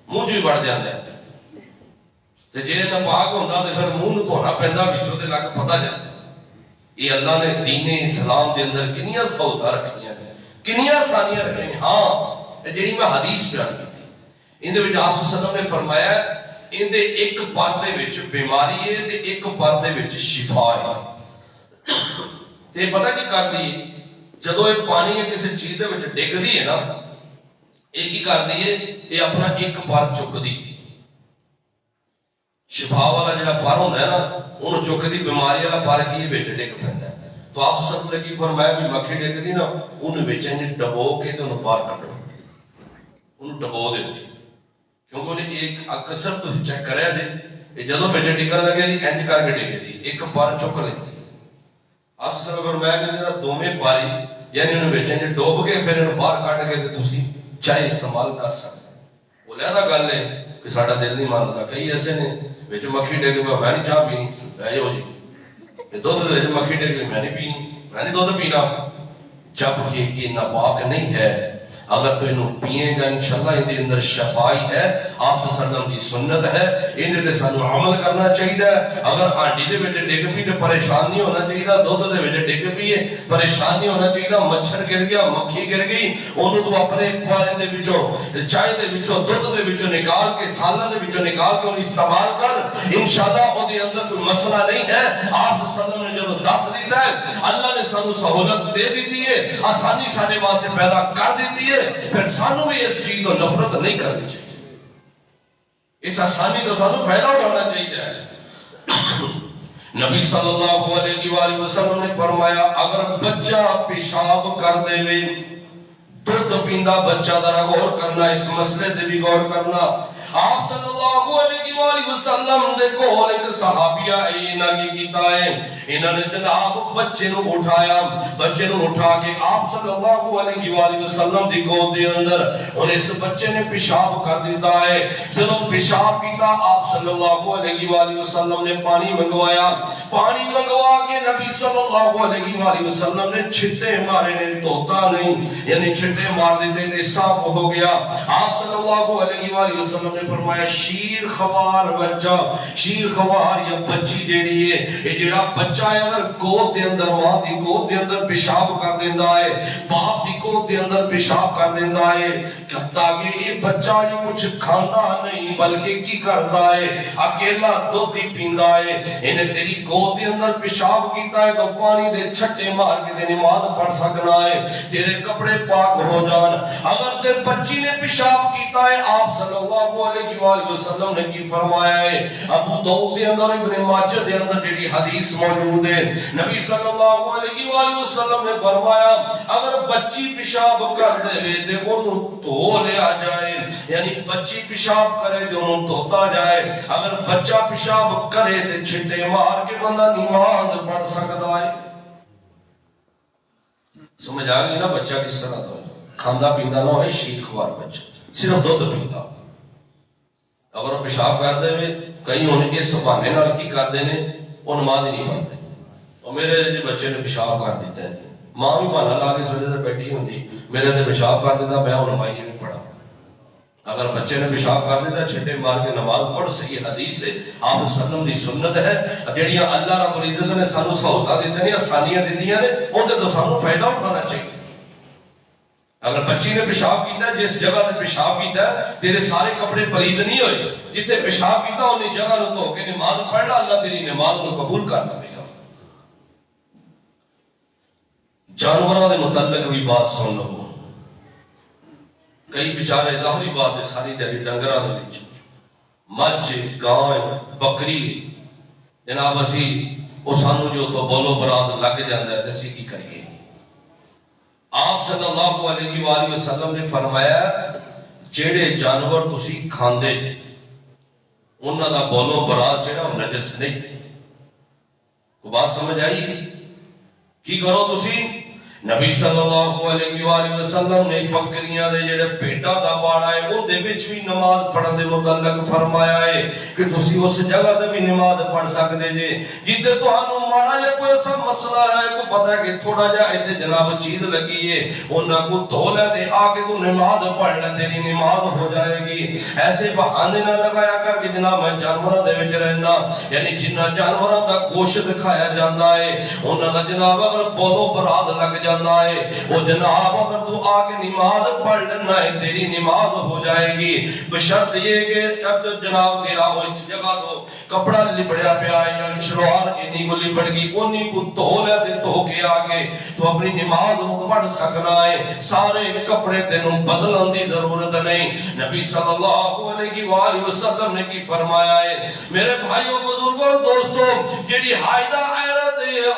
منہ چ بھی وڑ جاتا ہے، تے جے ناپاک ہوندا تے پھر منہ دھونا پیندا وچوں تے لگ پتا جاتا۔ یہ اللہ نے دین اسلام دے اندر کنیاں سہولتاں رکھیاں نے، کنیاں آسانیاں رکھیاں نے۔ ہاں جہی میں حدیث بیان کی ان دے وچ آپ صلی اللہ علیہ وسلم نے فرمایا ان دے ایک پر دے وچ بیماری ہے تے ایک پر دے وچ شفا ہے۔ تے پتہ کی کردی ہے جدو یہ پانی کسی چیز دے وچ ڈگدی ہے نا، یہ کی کردی ہے یہ اپنا ایک پر چکدی، شفا والا جڑا پر ہوتا ہے نا انہوں چکدی، بیماری والا پر کی وچ ڈگ پیندا ہے۔ تو آپ سب نے کی فرمایا بھی مکھی ڈگدی نا انہوں وچ انج ڈبو کے تے انہوں باہر کڈو، انہوں ڈبو دے، کیونکہ انہیں ایک اکثر تو چیک کریا جے جدو وچ ڈگن لگے دی انج کر کے ڈگے دی، ایک پر چک لیندی۔ آپ سب نے فرمایا کہ دوویں پاری یعنی انہوں وچ انج ڈوب کے پھر انہوں باہر کڈ کے تے تسی چائے استعمال کر سکتے۔ وہ لہذا گل ہے کہ ساڈا دل نہیں مانتا، کئی ایسے نے وچ مکھی ڈگ پیا میں نہیں چاہ پینی، بہ جاؤ جی، دودھ دے وچ مکھی ڈگ پئی میں نہیں پینی، میں نہیں دودھ پینا، جبکہ یہ ناپاک نہیں ہے۔ اگر تو انہوں پیئے گا انشاءاللہ ان دے اندر شفائی ہے، آپ صلی اللہ علیہ وسلم کی سنت ہے، ان دے سانو عمل کرنا چاہیے۔ اگر آنڈی دے وچ ڈگ پئی تے پریشان نہیں ہونا چاہیے، دودھ دے وچ ڈگ پئی ہے پریشان نہیں ہونا چاہیے، مچھر گر گیا، مکھی گر گئی، انہوں تو اپنے پارے دے وچوں چائے دے وچوں دودھ دے وچوں نکال کے سالن دے وچوں نکال کے انہوں استعمال کر، انشاءاللہ او دے اندر کوئی مسئلہ نہیں ہے۔ آپ صلی اللہ علیہ وسلم نے جو دس دیتا ہے اللہ نے سانو سہولت دے دیتی ہے، آسانی ساڈے واسطے پیدا کر دیتی ہے، پھر سانو بھی اس چیز کو نفرت نہیں کرنی چاہیے، اس آسانی کو سانو فائدہ اٹھانا چاہیے۔ نبی صلی اللہ علیہ وآلہ وسلم نے فرمایا اگر بچہ پیشاب کر دے وے دودھ پیندا بچہ ذرا غور کرنا، اس مسئلے تے بھی غور کرنا۔ آپ صلی اللہ علیہ وآلہ وسلم دے کول ایک صحابیہ انہاں کی کیتا ہے، انہاں نے جناب بچے نو اٹھایا، بچے نو اٹھا کے آپ صلی اللہ علیہ وآلہ وسلم دی گود دے اندر اور اس بچے نے پیشاب کر دیتا ہے۔ جب پیشاب کیتا آپ صلی اللہ علیہ وآلہ وسلم نے پانی منگوایا، پانی منگوا کے نبی صلی اللہ علیہ وآلہ وسلم نے چھٹے مارے نے، دھوتا نہیں، یعنی چھٹے مار دیتے تے صاف ہو گیا۔ آپ صلی اللہ علیہ وآلہ وسلم نے فرمایا شیر خوار بچہ، شیر خوار یا بچی جیڑی ہے یہ جڑا بچہ ہے اگر گود دے اندر ماں دی گود دے اندر پیشاب کر دیندا ہے، باپ دی گود دے اندر پیشاب کر دیندا ہے، تاکہ یہ بچہ یہ کچھ کھانا نہیں بلکہ کی کرتا ہے اکیلا دودھ ہی پیندا ہے، انہیں تیری گود دے اندر پیشاب کیتا ہے تو پانی دے چھٹے مار کے تے نماز پڑھ سکنا ہے، تیرے کپڑے پاک ہو جان۔ اگر تیرے بچی نے پیشاب کیتا ہے آپ صلی اللہ علیہ وآلہ وسلم نے کی فرمایا ہے، ابو داؤد دے اندر ابن ماجہ دے اندر جڑی حدیث موجود ہے، نبی صلی اللہ علیہ وآلہ وسلم نے فرمایا اگر بچی پیشاب کر دے تے انہوں دھو لیا جائے، یعنی بچی پیشاب کرے تے انہوں دھوتا جائے، اگر بچہ پیشاب کرے تے چھٹے مار کے بندہ نماز پڑھ سکتا ہے۔ سمجھ آ گئی نا بچہ کس طرح تو کھاندا پیندا نہ ہوئے، شیر خوار بچہ صرف دودھ پیندا، اگر وہ پیشاب کر دے کئی ہوں اس بہانے نال کی کرتے ہیں وہ نماز ہی نہیں پڑھتے، اور میرے جی بچے نے پیشاب کر دیتا ہے، ماں بھی بہانا لا کے سوچے سے بیٹھی ہوتی میرے تے پیشاب کر دیتا میں وہ نماز نہیں پڑھا۔ اگر بچے نے پیشاب کر دیتا چھٹے مار کے نماز پڑھ، صحیح حدیث ہے، آپ وسلم دی سنت ہے، جڑیاں اللہ رب العزت نے سانو سہولتاں دتیاں نے، آسانیاں دتیاں نے، ان دے تو سانو فائدہ اٹھانا چاہیے۔ اگر بچی نے پیشاب کیتا ہے جس جگہ تے پیشاب کیتا ہے تیرے سارے کپڑے پلید نہیں ہوئے، جتنے پیشاب کیتا انہیں جگہ نو دھو کے نماز پڑھنا، اللہ تیری نماز نو قبول کرنا لے گا۔ جانوراں دے متعلق بھی بات سن لو، کئی بیچارے ظاہری بات ہے ساری دیہی ڈنگراں دے وچ مجھ گاں بکری جناب اسی وہ سانو جو تو بولو برات لگ جاتا ہے، اسی کی کریے۔ آپ صلی اللہ علیہ وآلہ وسلم نے فرمایا جیڑے جانور تسی کھاندے انہاں دا بولو برات جیڑا نجس نہیں۔ کو بات سمجھ آئی؟ کی کرو تسی؟ نبی صلی اللہ علیہ وآلہ وسلم نے بکریاں دے جڑے پیٹا دا باڑا ہے وہ دے وچ بھی نماز پڑھن دے متعلق فرمایا ہے کہ تسی اس جگہ تے بھی نماز پڑھ سکتے جے جتے تہانوں ماڑا یا کوئی ایسا مسئلہ ہے کو پتہ ہے کہ تھوڑا جا ایتھے جناب چیز لگی ہے انہاں کو دھو لے تے آ کے تو نماز پڑھ لے تیری نماز ہو جائے گی۔ ایسے بہانے نہ لگایا کر کہ جناب میں جانوراں دے وچ رہنا، یعنی جنہ جانوراں دا گوشت کھایا جاندا ہے انہاں دا جناب اگر بولو برات لگ جانا ہے وہ جناب اگر تو آگے نماز پڑھ لینا ہے تیری نماز ہو جائے گی، بشرط یہ کہ اب جناب تیرا وہ اس جگہ تو کپڑا لپڑیا پیا ہے یا شلوار انی کو لپڑ گی انی کو دھو لے دے دھو کے آگے تو اپنی نماز پڑھ سکنا ہے، سارے کپڑے تینوں بدلن دی ضرورت نہیں۔ نبی صلی اللہ علیہ وآلہ وسلم نے کی فرمایا ہے میرے بھائیوں بزرگوں اور دوستوں جیڑی حائدہ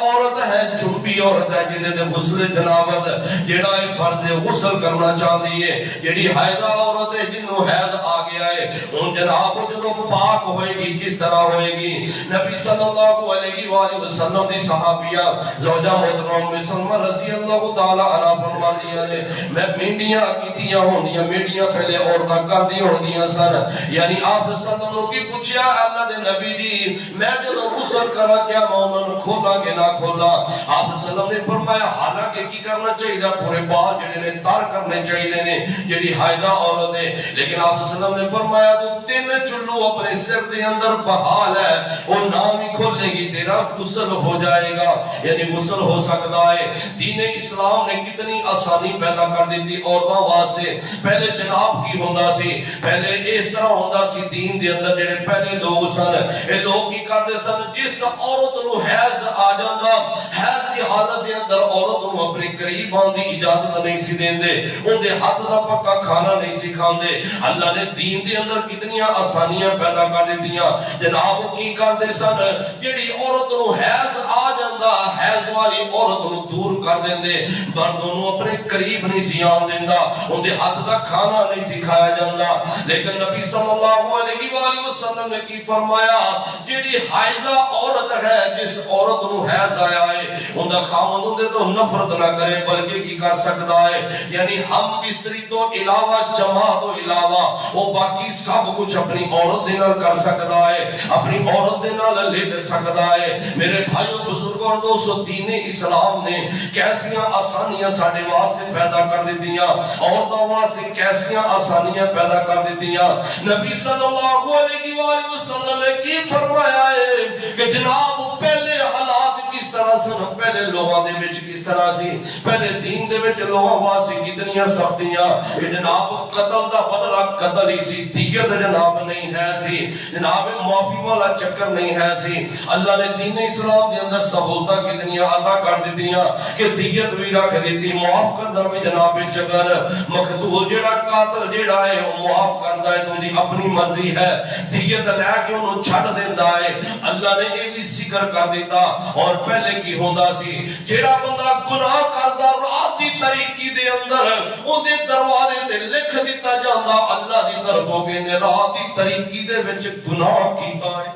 عورت ہے چنبی عورت ہے جنہیں دے غسل جنابت جیڑا ہے فرض غسل کرنا چاہتی ہے، جیڑی حائدہ عورت ہے جنہوں حیض آ گیا ہے ان جناب جو پاک ہوئے گی کس طرح ہوئے گی؟ نبی صلی اللہ علیہ وآلہ وسلم دی صحابیہ زوجہ محترم ام سلمہ رضی اللہ تعالی عنہ فرماتی ہے میں مینڈیاں کیتیاں ہوندیاں میڈیاں پہلے عورتاں کر دی ہوندیاں سن، یعنی آپ صلی اللہ علیہ وسلم کی پوچھیا اللہ دے نبی جی میں جو غسل کرا کیا میں انہوں کھولا کہ نہ کھولا؟ آپ صلی اللہ علیہ وسلم نے فرمایا حالانکہ کی کرنا چاہیے پورے بال جڑے نے تار کرنے چاہیے نے جڑی حائدہ عورت ہے، لیکن آپ صلی اللہ علیہ وسلم نے فرمایا تو 3 چلو اپنے سر دے اندر بحال ہے وہ نام ہی کھولے گی تیرا غسل ہو جائے گا، یعنی غسل ہو سکتا ہے۔ دین اسلام نے کتنی آسانی پیدا کر دی تھی عورتوں واسطے۔ پہلے جناب کی ہوندا سی، پہلے اس طرح ہوندا سی دین دے اندر جڑے پہلے لوگ سن اے لوگ کی کرتے سن جس عورت نو حیض آ جاندا حیض کی حالت دے اندر عورت نو اپنے قریب آن دی اجازت نہیں سی دیندے، ان دے ہاتھ دا پکا کھانا نہیں سی کھاندے۔ اللہ نے دین دے اندر کتنی آسانیاں پیدا کر دتیاں۔ جناب کی کرتے سن جڑی عورت نو حیض آ جاندا حیض والی عورت نو دور کر دیندے، مردوں نو اپنے قریب نہیں سی آن دیندا، ان دے ہاتھ دا کھانا نہیں سی کھایا جاندا۔ لیکن نبی صلی اللہ علیہ وآلہ وسلم نے کی فرمایا جڑی حائضہ عورت ہے جس عورت نو حیض آیا ہے ان دا خاوند ان دے تو نفرت نہ کرے بلکہ کی کر سکتا ہے، یعنی ہم بستری تو علاوہ جماع تو علاوہ وہ باقی سب کچھ اپنی عورت دے نال کر سکتا ہے، اپنی عورت دے نال لیٹ سکتا ہے۔ میرے بھائیو بزرگوں اور دوستو دین اسلام نے کیسیاں آسانیاں ساڈے واسطے پیدا کر دتیاں، عورتوں واسطے کیسیاں آسانیاں پیدا کر دتیاں۔ نبی صلی اللہ علیہ وآلہ وسلم نے کی فرمایا ہے کہ جناب پہلے حالات کس طرح سن، پہلے لوگوں دے وچ کس طرح سی، پہلے دین دے وچ لوگوں واسطے کتنیاں سختیاں، جناب قتل دا بدلہ قتل ہی سی، دیت جناب نہیں ہے سی، جناب معافی والا چکر نہیں ہے سی۔ اللہ نے دین اسلام دے اندر سہولتاں کتنیاں عطا کر دتیاں کہ دیت بھی رکھ دیتی، معاف کرنا بھی جناب چکر، مقتول جڑا قاتل جڑا ہے وہ معاف کردا ہے تو دی اپنی مرضی ہے، دیت لے کے انہوں چھڑ دیندا ہے۔ اللہ نے یہ بھی ذکر کر دیتا اور پہلے کی ہوندا سی جیڑا بندہ گناہ کردا رات دی تاریکی دے اندر اون دے دروازے تے لکھ دیتا جاندا اللہ دی طرفوں کہ نے رات دی تاریکی دے وچ گناہ کیتا ہے،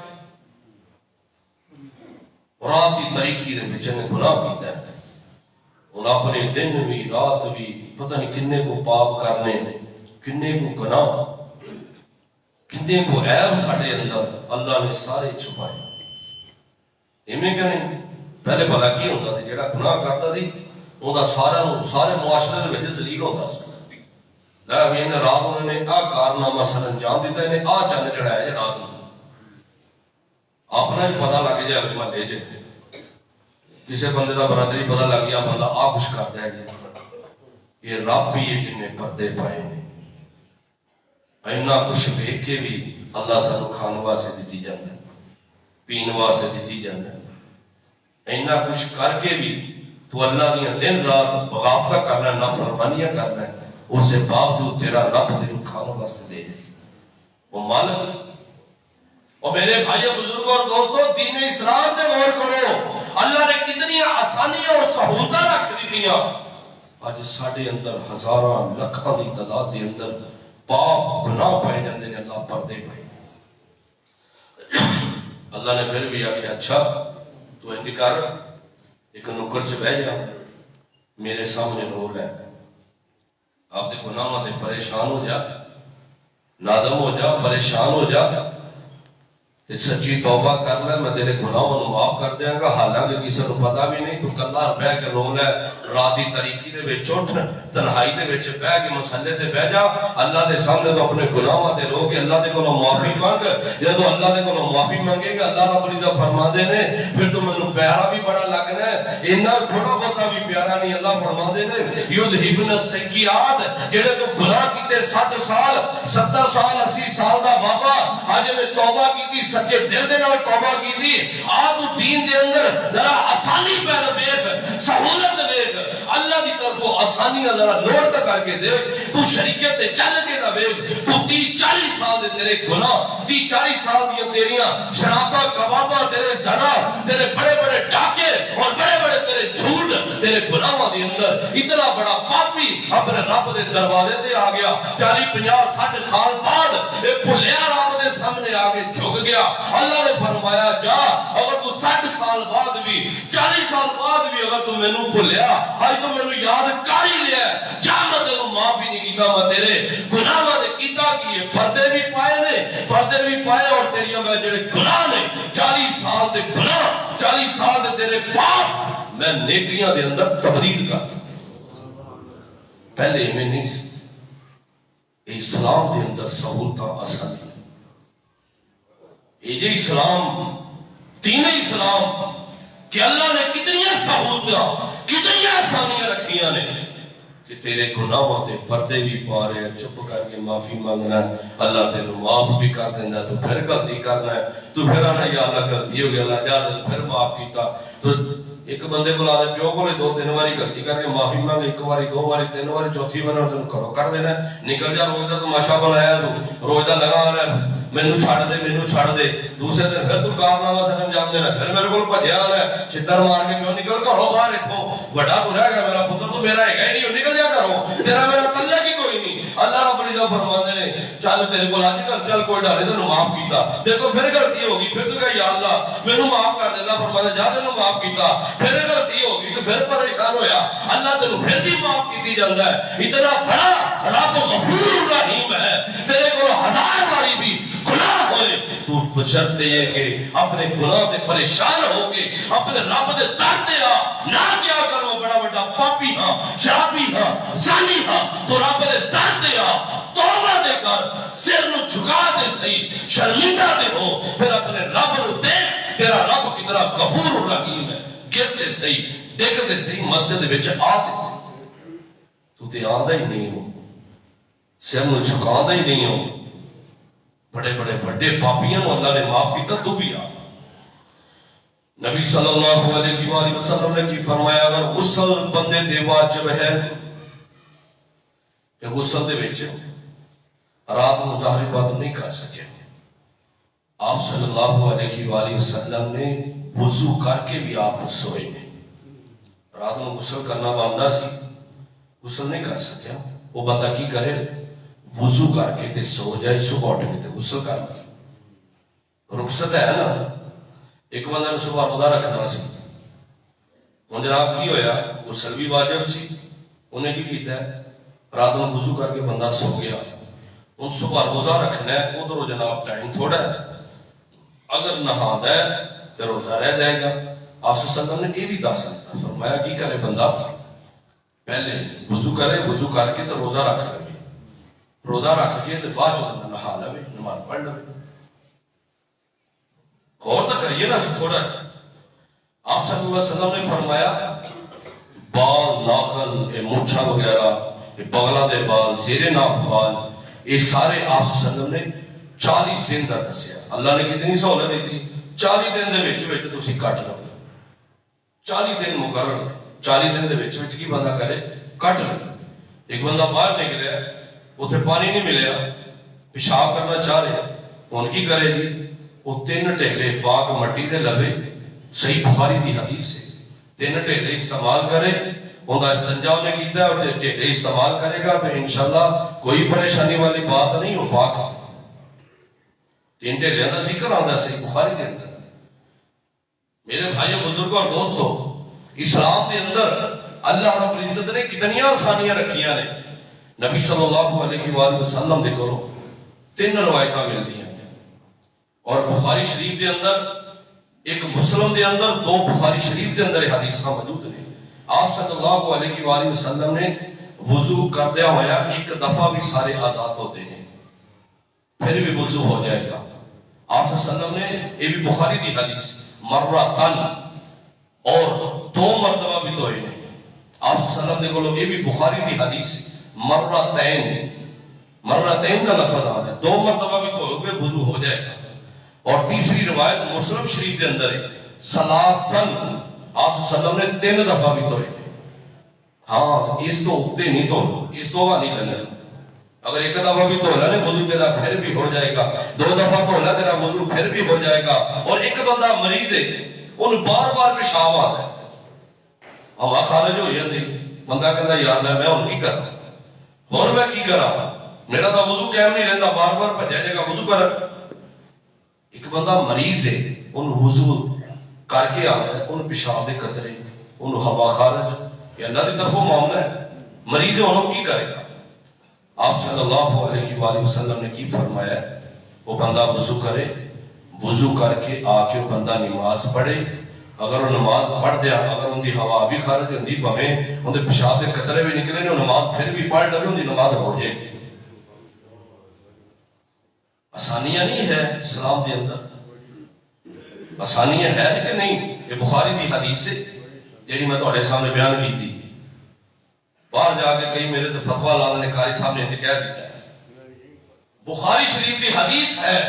رات دی تاریکی دے وچ نے گناہ کیتا ہے، ان اپنے دن بھی رات بھی پتہ نہیں کنے کو پاپ کرنے کنے کو گناہ کنے کو عیب ساڑھے اندر اللہ نے سارے چھپائے۔ ایمیں کہنے پہلے بھلا کی ہوتا تھا جیڑا گناہ کرتا تھی وہ سارے معاشرے سے وجہ ذلیل ہوتا سا، ابھی انہیں رات انہوں نے کارنامہ سر انجام دیتا ہے انہیں چند چڑھایا ہے رات میں اپنا بھی پتہ لگ جائے محلے چ کسی بندے کا برادری پتہ لگ گیا بندہ کچھ کرتا ہے یہ رب بھی یہ کنے پردے پائے نے اینا کچھ دیکھ کے بھی اللہ سانو کھان واسطے دیتی جاتا ہے پین واسطے دیتی جاتا ہے، اینا کچھ کر کے بھی تو اللہ دیا دن رات بغاوتہ کرنا ہے نافرمانیاں کرنا ہے، اس سے باوجود تیرا رب تیرے کھان واسطے دے وہ مالک اور میرے بھائیوں بزرگوں اور دوستوں دین اسلام تے غور کرو، اللہ نے کتنی آسانیاں اور سہولتاں رکھ دیتیاں۔ اج ساڈے اندر ہزاراں لکھاں دی تعداد دے اندر پاپ گناہ پائے جاندے نے، اللہ پردے پائے۔ اللہ نے پھر بھی آخیا اچھا تو انج کر، ایک نکر سے بہ جا، میرے سامنے رو لے، آپ کے گناہوں سے پریشان ہو جا، نادم ہو جا، پریشان ہو جا، تے سچی توبہ کر لے، میں تیرے گناہوں کو معاف کر دیاں گا۔ حالانکہ کسی کو پتا بھی نہیں، تو کلا بہ کے رو لے، رات دی تاریکی دے وچ اٹھ، تنہائی دے وچ بہ کے مسلے تے بہ جا، اللہ دے سامنے تو اپنے گناہوں تے رو کے اللہ دے کولوں معافی مانگ۔ جدو اللہ دے کولوں معافی مانگے گا، اللہ رب العزت فرماندے نے پھر تو مینوں پیارا بھی بڑا لگنا ہے، اینا تھوڑا بہتا بھی پیارا نہیں۔ اللہ فرماندے نے یذھبن السیئات، جڑے تو گناہ کیتے 60 سال 70 سال 80 سال دا بابا اج میں توبہ کیتی، سچے دل دے نال توبہ کیتی، آ تو دین دے اندر ذرا آسانی پیدا ویکھ، سہولت ویکھ، اللہ دی طرفوں آسانیاں ذرا نوٹ کر کے دے، تو شریعت تے چل کے دا ویکھ، تو 30-40 سال دے تیرے گناہ، 30-40 سال دی تیریاں شراباں کباباں، تیرے زنا، تیرے بڑے بڑے ڈاکے اور بڑے بڑے تیرے جھوٹ، تیرے گناہاں دے اندر اتنا بڑا پاپی اپنے رب دے دروازے تے آ گیا، 40-50-60 سال بعد ایک بھلیا رب دے سامنے آ کے جھک گیا۔ اللہ نے فرمایا جا، اگر تو 60 سال بعد بھی 40 سال بعد بھی اگر تو مینوں بھلیا، آج تو مینوں یاد کر ہی لیا، جا میں تینوں معاف ہی نہیں کیتا، میں تیرے گناہاں دے کیتا کیے، پردے بھی پائے نے، پردے بھی پائے، اور تیریاں میں جڑے گناہ نے 40 سال دے گناہ، 40 سال دے تیرے پاپ میں نیکیاں دے اندر تبدیل کر۔ پہلے میں نہیں سی، اسلام دے اندر سہولتاں آسانی، یہ اسلام دین اسلام کہ اللہ نے کتنی سہولتاں کتنی آسانیاں رکھیاں نے کہ تیرے گناہوں تے پردے بھی پا رہے ہیں، چپ کر کے معافی مانگنا ہے، اللہ تیرے معاف بھی کر دینا، تو پھر غلطی کرنا ہے، تو پھر آنا یا اللہ غلطی ہو گیا، اللہ جا پھر معاف کیتا۔ تو ایک بندے کو لا دے پیو کو 2-3 باری غلطی کر کے معافی مانگ، 1 باری 2 باری 3 باری، چوتھی بار تینوں گھروں کر دینا، نکل جا، روز دا تماشا بنایا، روز دا لگا رہا ہے، مینوں چھڑ دے مینوں چھڑ دے، دوسرے دن پھر تو کارنامہ سر انجام دینا، پھر میرے کو بھجیا آ رہا ہے، چھتر مار کے کیوں نکل گھروں باہر، اتوں بڑا تو رہ گیا میرا پتر، تو میرا ہے ہی نہیں، نکل جا گھروں، تیرا میرا تعلق ہی کوئی نہیں۔ اللہ رب العزت فرماتے ہیں چل تیرے کو آج کل چل کوئی ڈالے تینوں معاف کیتا، دیکھو پھر غلطی ہوگی، پھر تو کہا یا اللہ مینوں معاف کر دے، اللہ فرماتے جا تینوں معاف کیتا، پھر غلطی ہوگی تو پھر پریشان ہویا، اللہ تینوں پھر بھی معاف کیتی جاتا ہے۔ اتنا بڑا رب غفور رحیم ہے، تیرے کو 1000 باری بھی گناہ ہوئے تو بشرط یہ کہ اپنے گناہ سے پریشان ہو کے اپنے رب دے در تے آ، نہ کیا کرو بڑا بڑا پاپی ہاں، شرابی ہاں، زانی ہاں، تو رب دے در تے آ، توبہ دے کر، سر نو جھکا دے صحیح، شرمندہ دے ہو، پھر اپنے رب نو دیکھ، تیرا رب کتنا غفور رحیم ہے، گرتے صحیح، دیکھتے صحیح، مسجد وچ آ دے تو تے آندا ہی نہیں ہو، سر نو جھکاندا ہی نہیں ہو، بڑے بڑے بڑے پاپیاں اللہ نے معاف کیتا، تو بھی آ۔ نبی صلی اللہ علیہ وآلہ وسلم نے کی فرمایا اگر غسل بندے دے واجب ہے کہ غسل دے وچ رات نو ظاہری بات نہیں کر سکے، آپ صلی اللہ علیہ وآلہ وسلم نے وضو کر کے بھی آپ سوئے نے، رات نو غسل کرنا بندہ سی، غسل نہیں کر سکیا، وہ بندہ کی کرے وضو کر کے تے سو جائے، صبح اٹھ کے تے غسل کر، رخصت ہے نا۔ ایک بندہ نے صبح روزہ رکھنا سی، ہن جناب کی ہویا، غسل بھی واجب سی، انہیں کی کیتا ہے رات میں وضو کر کے بندہ سو گیا، ہن صبح روزہ رکھنا ہے، ادھر جناب ٹائم تھوڑا ہے، اگر نہاتا ہے تو روزہ رہ جائے گا۔ آپ صلی اللہ علیہ وسلم نے یہ بھی دس فرمایا کی کرے بندہ پہلے وضو کرے، وضو کر کے تو روزہ رکھ لے، روزہ رکھ کے تو بعد بندہ نہا لے، نماز پڑھ لے، غور تو کریے نا تھوڑا۔ آپ صلی اللہ علیہ وسلم نے فرمایا بال، ناخن، مونچھا وغیرہ، بغلہ دے بال، زیر ناف بال، یہ سارے آپ صلی اللہ علیہ وسلم نے 40 دن کا دسیا۔ اللہ نے کتنی سہولت دی تھی، 40 دن دے وچ وچ تسی کٹ لو، 40 دن مقرر، 40 دن دے وچ وچ کی بندہ کرے کٹ لو۔ ایک بندہ باہر نکلیا، اتنے پانی نہیں ملیا، پیشاب کرنا چاہ رہے، ہن کی کرے جی، وہ 3 ٹھیلے پاک مٹی دے لوے، صحیح بخاری دی حدیث ہے، 3 ٹھیلے استعمال کرے، ان کا استنجا انہیں کیتا ہے اور ٹھیلے استعمال کرے گا تو انشاءاللہ کوئی پریشانی والی بات نہیں، وہ پاک ہے۔ 3 ٹھیلیاں کا ذکر آتا صحیح بخاری دے اندر۔ میرے بھائیوں بزرگوں اور دوستوں، اسلام کے اندر اللہ رب العزت نے کتنی آسانیاں رکھیاں نے۔ نبی صلی اللہ علیہ وآلہ وسلم دے کرو 3 روایتاں ملتی ہیں، اور بخاری شریف کے اندر، ایک مسلم کے اندر، 2 بخاری شریف کے اندر حدیثاں موجود ہیں۔ آپ صلی اللہ علیہ وآلہ وسلم نے وضو کردیا ہوا 1 دفعہ بھی سارے آزاد ہوتے ہیں، پھر بھی وضو ہو جائے گا۔ آپ صلی اللہ علیہ وسلم نے، یہ بھی بخاری دی حدیث، مرتن، اور 2 مرتبہ بھی دھوئے نہیں۔ آپ صلی اللہ علیہ وسلم یہ بھی بخاری دی حدیث، مرتین کا لفظ آتا ہے، 2 مرتبہ بھی دھوئے پھر وضو ہو جائے گا۔ اور تیسری روایت مسلم شریف کے اندر ہے، سلاسن، آپ صلی اللہ علیہ وسلم نے 3 دفعہ بھی دھوئے۔ ہاں، اس تو اگتے نہیں تو، اس تو نہیں لگے۔ اگر 1 دفعہ بھی دھولا نے وضو تیرا پھر بھی ہو جائے گا، 2 دفعہ دھولا تیرا وضو پھر بھی ہو جائے گا۔ اور ایک بندہ مریض ہے، انہوں بار بار پیشاب آتا ہے، ہوا خارج ہو جاتی، بندہ کہتا یار میں ہوں کی کرا، اور میں کی کرا، میرا تو وضو قائم نہیں رہتا، بار بار بھجا جائے گا وضو کر۔ ایک بندہ مریض ہے، انہوں وضو کر کے آتا ہے، انہوں پیشاب دے قطرے، انہوں ہوا خارج، یہ اللہ کی طرفوں معاملہ ہے، مریض ہے انہوں کی کرے گا۔ آپ صلی اللہ علیہ وآلہ وسلم نے کی فرمایا، وہ بندہ وضو کرے، وضو کر کے آ کے وہ بندہ نماز پڑھے، اگر وہ نماز پڑھ دیا، اگر ان کی ہوا بھی خارج ہوندی بھویں ان کے پیشاب کے قطرے بھی نکلے نے، وہ نماز پھر بھی پڑھ لے، ان کی نماز ہو جائے گی۔ آسانیاں نہیں ہے اسلام کے اندر، آسانیاں ہے کہ نہیں؟ یہ بخاری دی حدیث ہے جیڑی میں تہاڈے سامنے بیان کی تھی۔ باہر جا کے کئی میرے تو فتویٰ لا نے قاری صاحب نے کہہ دیا ہے، بخاری شریف کی حدیث ہے،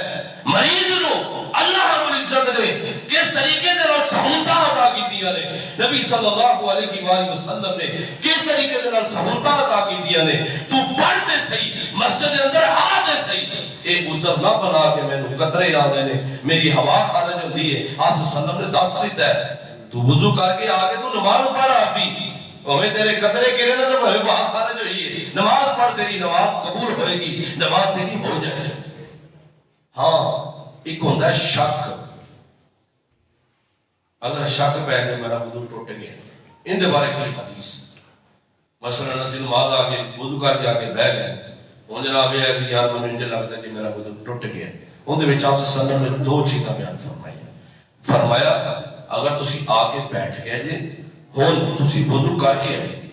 مریض نو اللہ رب العزت نے کس طریقے سے سہولتاں عطا کیتیاں نے، نبی صلی اللہ علیہ وآلہ وسلم نے کس طریقے سے سہولتاں عطا کیتیاں نے، تو پڑھ دے صحیح، مسجد اندر آ دے صحیح، ایک عذر نہ بنا کہ میں نے قطرے آدھے نے، میری ہوا خارج ہوتی ہے۔ آپ صلی اللہ علیہ وسلم نے 10 دیتا ہے، تو وضو کر کے آگے تو نماز پڑھ آتی، ہمیں تیرے قطرے گرے نہ تو ہمیں بات خارج ہوئی ہے، نماز پڑھ، تیری نماز قبول ہوئے گی، نماز تیری ہو جائے۔ ہاں، ایک ہوتا ہے شک، اگر شک پہ کہ میرا وضو ٹوٹ گیا، ان دے بارے کوئی حدیث، مثلا نسی نماز آگے وضو کر کے آگے بہ گئے، ان جناب یہ ہے کہ یار مجھے لگتا ہے کہ میرا وضو ٹوٹ گیا، ان دے وچ آپ صلی اللہ علیہ وسلم نے 2 چیزاں بیان فرمایا، اگر تسی آگے بیٹھ گئے جے، ہون تسی وضو کر کے آئے گی،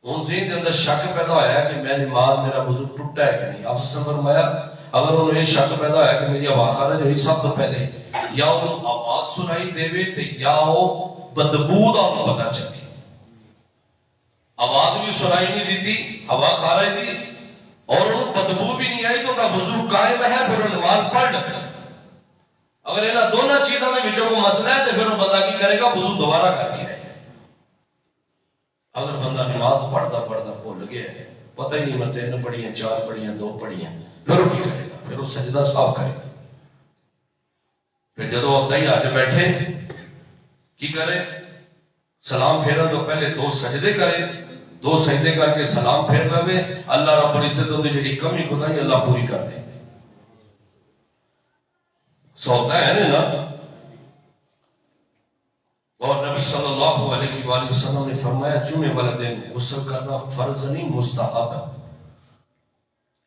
ہون ذہن کے اندر شک پیدا ہوا ہے کہ میں نماز میرا وضو ٹوٹا ہے کہ نہیں، آپ صلی اللہ علیہ وسلم فرمایا اگر انہوں نے شک پیدا ہوا ہے کہ میری آواز خارج ہوئی، سب تو پہلے یا انہوں آواز سنائی دے تے یا وہ بدبو دا انہوں پتا چلے، آواز بھی سنائی نہیں دیتی، ہوا خارج دی، اور انہوں بدبو بھی نہیں آئی، تو کا وضو قائم ہے، پھر وہ نماز پڑھ لے۔ اگر انہاں دونوں چیزوں میں جو مسئلہ ہے تو پھر وہ بندہ کی کرے گا، وضو دوبارہ کر کے آئے۔ اگر بندہ نماز پڑھتا بھول گیا ہے، پتہ ہی نہیں میں 3 پڑھیاں 4 پڑھیاں 2 پڑھیاں، پھر وہ کی کرے گا؟ پھر وہ سجدہ صاف کرے گا۔ پھر جدو تہیہ چ بیٹھے کی کرے؟ سلام پھیرا تو پہلے 2 سجدے کرے، 2 سجدے کر کے سلام پھیر لے، اللہ رب العزت ان کی جڑی کمی کوتاہی اللہ پوری کر دے۔ سوتا ہے نا۔ اور نبی صلی اللہ علیہ وآلہ وسلم نے فرمایا جمعے والے دن غسل کرنا فرض نہیں، مستحب ہے،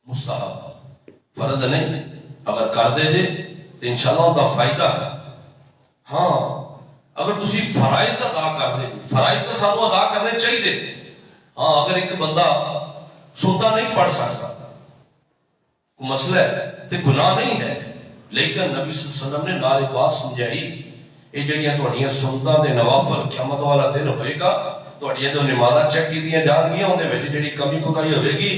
مستحب، فرض نہیں، اگر کر دے جے تو انشاءاللہ ان کا فائدہ ہے۔ ہاں، اگر تسی فرائض ادا کر دے، فرائض تو سانو ادا کرنے چاہیے۔ ہاں، اگر ایک بندہ سنتا نہیں پڑھ سکتا، کوئی مسئلہ ہے تو گناہ نہیں ہے، لیکن نبی صلی اللہ علیہ وسلم نے نال بات سمجھائی، یہ جڑیاں تہاڈیاں سنتاں دے نوافل قیامت والا دن ہوئے گا، تہاڈیاں جو نمازاں چیک کیتیاں جان گیاں، اون دے وچ جڑی کمی کوتاہی ہوئے گی،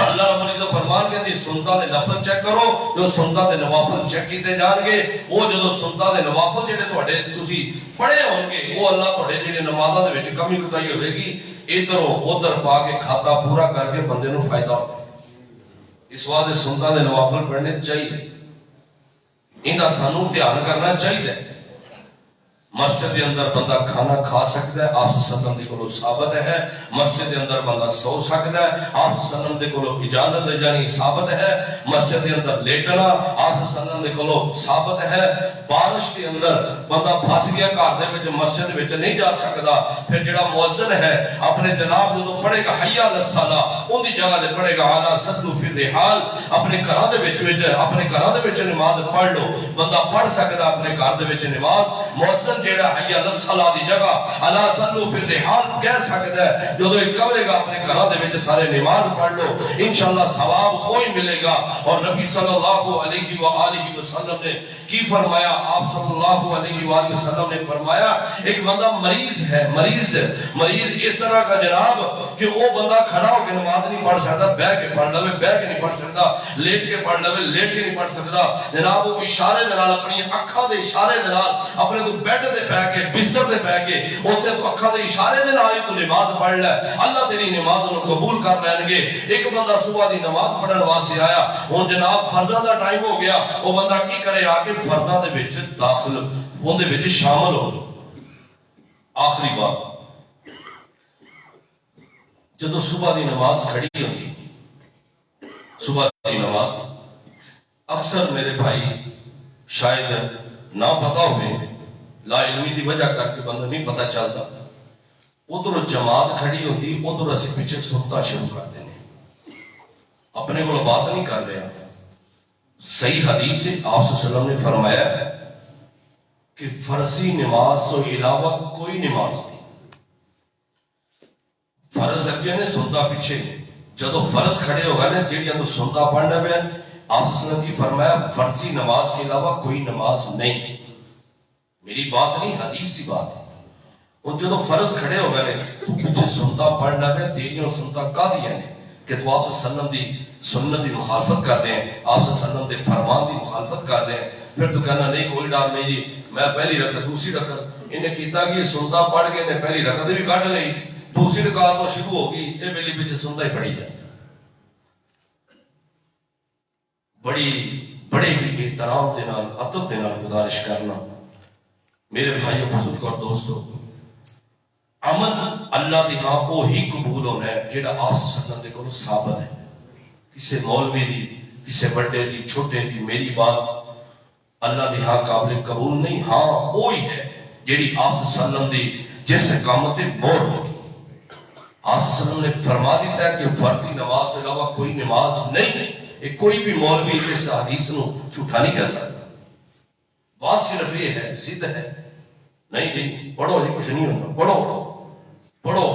اللہ رب العزت فرمان کہندے سنتاں دے نفل چیک کرو، جو سنتاں دے نوافل چیک کیتے جان گے، وہ جدوں سنتاں دے نوافل جڑے تہاڈے تسی پڑھے ہون گے، وہ اللہ تہاڈے جڑے نمازاں دے وچ کمی کوتاہی ہوئے گی، ادھر ادھر پا کے کھاتا پورا کر کے بندے نوں فائدہ ہوگا۔ اس واسطے سنتاں دے نوافل پڑھنے چاہیے۔ انہاں سانو دھیان کرنا چاہیے۔ مسجد کے اندر بندہ کھانا کھا سکتا ہے، آپ صلی اللہ علیہ وسلم دے کولو ثابت ہے۔ مسجد کے اندر بندہ سو سکتا ہے، آپ صلی اللہ علیہ وسلم دے کولو اجازت یعنی ثابت ہے۔ مسجد کے اندر لیٹنا آپ صلی اللہ علیہ وسلم دے کولو ثابت ہے۔ بارش کے اندر بندہ پھس گیا گھر دے وچ مسجد وچ نہیں جا سکتا، پھر جڑا مؤذن ہے اپنے جناب جدوں پڑھے گا حی علی الصلاۃ ان دی جگہ تے پڑھے گا اعلی صلو فی الرحال، اپنے گھراں دے وچ نماز پڑھ لو۔ بندہ پڑھ سکدا اپنے گھر دے وچ نماز، مؤذن جیڑا حی علی الصلاۃ دی جگہ الا صلو فی الرحال کہہ سکدا ہے، جدوں ایک کہے گا اپنے گھراں دے وچ سارے نماز پڑھ لو، انشاءاللہ ثواب کوئی ملے گا۔ اور نبی صلی اللہ علیہ وآلہ وسلم نے کی فرمایا؟ آپ صلی اللہ علیہ وآلہ وسلم نے فرمایا ایک بندہ مریض ہے، مریض اس طرح کا جناب کہ وہ بندہ کھڑا ہو کے نماز نہیں پڑھ سکتا، بیٹھ کے پڑھ لے بیٹھ کے نہیں پڑھ سکتا، لیٹ کے پڑھ لے لیٹ کے نہیں پڑھ سکتا، جناب وہ اشارے دے نال اپنی اکھاں دے اشارے دے نال اپنے تو بیڈ تے پے کے بستر تے پے کے اوتے تو اکھاں دے اشارے دے نال ہی تو نماز پڑھ لے، اللہ تیری نماز نو قبول کر لین گے۔ ایک بندہ صبح دی نماز پڑھن واسطے آیا، ہن جناب فرضاں دا ٹائم ہو گیا، وہ بندہ کی کرے آ کے فرضاں دے وچ داخل اون دے وچ شامل ہو جائے۔ آخری بات، جدو صبح دی نماز کھڑی ہوتی، صبح دی نماز اکثر میرے بھائی شاید نہ پتا ہوئے، لا علمی دی وجہ کر کے بندہ نہیں پتا چلتا، ادھر جماعت کھڑی ہوتی، ادھر اسی پیچھے سنتا شروع کر دینے، اپنے کو بات نہیں کر رہے۔ صحیح حدیث سے آپ صلی اللہ علیہ وسلم نے فرمایا کہ فرضی نماز تو علاوہ کوئی نماز نہیں، فرض اگے نے سنتا پیچھے، جدو فرض کھڑے ہو گئے جیڑیاں تو سنتا پڑھنا پہ آپ صلی اللہ علیہ وسلم کی فرمایا فرضی نماز کے علاوہ کوئی نماز نہیں۔ میری بات نہیں، حدیث کی بات ہے۔ ان جدو فرض کھڑے ہو گئے تو پیچھے سنتا پڑھنا پہ تیریوں سنتا کا دیا نے کہ تو آپ صلی اللہ علیہ وسلم دی سنت دی مخالفت کر رہے ہیں، آپ صلی اللہ علیہ وسلم دے فرمان دی مخالفت کر رہے ہیں، پھر تو کہنا نہیں کوئی ڈال نہیں جی میں پہلی رکعت دوسری رکعت انہیں کیتا کہ سنتا پڑھ کے انہیں پہلی رکعت بھی کٹ لئی، دوسری رکعت تو شروع ہوگی یہ میری پیچھے سنتا ہی پڑھی جائے۔ بڑے ہی احترام دے نال ادب دے نال گزارش کرنا میرے بھائیوں بزرگ اور دوستو، عمل اللہ دی ہاں وہی قبول ہونا ہے جیڑا آپ صلی اللہ علیہ وسلم دے کولوں ثابت ہے۔ کسے مولوی دی، کسے بڑے دی، چھوٹے دی، میری بات اللہ دی ہاں قابل قبول نہیں، ہاں وہی ہے جیڑی آپ صلی اللہ علیہ وسلم دی جس اقامت مور ہوگی۔ آپ صلی اللہ علیہ وسلم نے فرما دیتا ہے کہ فرضی نماز کے علاوہ کوئی نماز نہیں، کوئی بھی مولوی اس حدیث نو جھوٹا نہیں کہہ سکتا۔ بات صرف یہ ہے، ضد ہے نہیں جی پڑھو جی کچھ نہیں ہوتا، پڑھو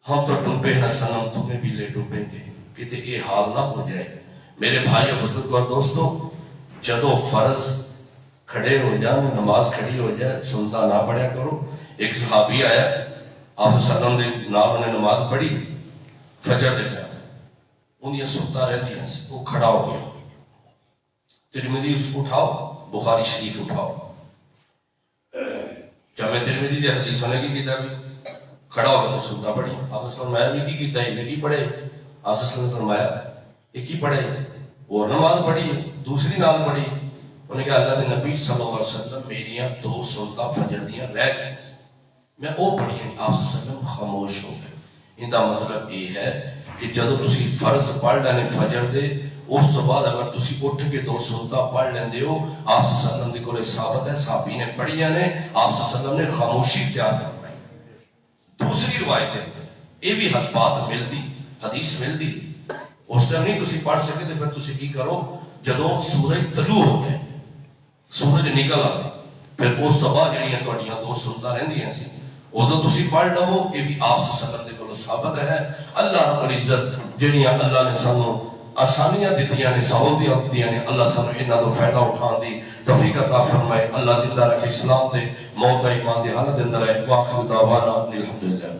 ہم تو ڈوبے ہیں سنم تمہیں بھی لے ڈوبیں گے، کہتے یہ حال نہ ہو جائے۔ میرے بھائیوں بزرگ اور دوستو، جدو فرض کھڑے ہو جائیں نماز کھڑی ہو جائے سنتا نہ پڑھیا کرو۔ ایک صحابی آیا آپ صلی اللہ علیہ وسلم نال نے نماز پڑھی فجر دے ٹائم، انہیں سنتا رہتی ہیں، وہ کھڑا ہو گیا، ترمذی اس کو اٹھاؤ، بخاری شریف اٹھاؤ، جامع ترمذی دی حدیث نے کی کیتا بھی کھڑا ہو کے سنتا پڑھی۔ آپ صلی اللہ علیہ وسلم میں بھی کی کیتا ہے میں کی پڑھے، آپ صلی اللہ علیہ وسلم فرمایا ایک ہی پڑھے اور نماز پڑھی دوسری نال پڑھی۔ انہوں نے کہا اللہ کے نبی صلی اللہ علیہ وسلم میریاں دو سنتا فجر دیاں رہ گئی، میں وہ پڑھی ہیں، آپ صلی اللہ علیہ وسلم خاموش ہو گئے۔ ان کا مطلب یہ ہے کہ جدو تسی فرض پڑھ لینے فجر دے اس تو بعد اگر تسی اٹھ کے دو سنتا پڑھ لیندے ہو، آپ صلی اللہ علیہ وسلم دی کولے ثابت ہے صحابی نے پڑھیاں نے، آپ صلی اللہ علیہ وسلم نے خاموشی اختیار فرمائی۔ دوسری روایت ہے یہ بھی حد بات ملدی حدیث ملدی، اس ٹائم نہیں تسی پڑھ سکے تو پھر تسی کی کرو جدو سورج طلوع ہو گئے سورج نکل آئے پھر اس تو بعد جڑیاں تہاڈیاں دو سنتا رہندیاں سی ادو تسی پڑھ لو، یہ بھی آپ صلی اللہ علیہ وسلم دے کولوں ثابت ہے۔ اللہ رب العزت جڑیاں اللہ نے سانو آسانیاں دتیاں نے سہولتیاں دتیاں نے اللہ سانو انہاں دا فائدہ اٹھان دی توفیق عطا فرمائے۔ اللہ زندہ رکھے، اسلام تے موت دا ایمان دی حالت دے اندر ہے۔ واخر دعوانا الحمدللہ۔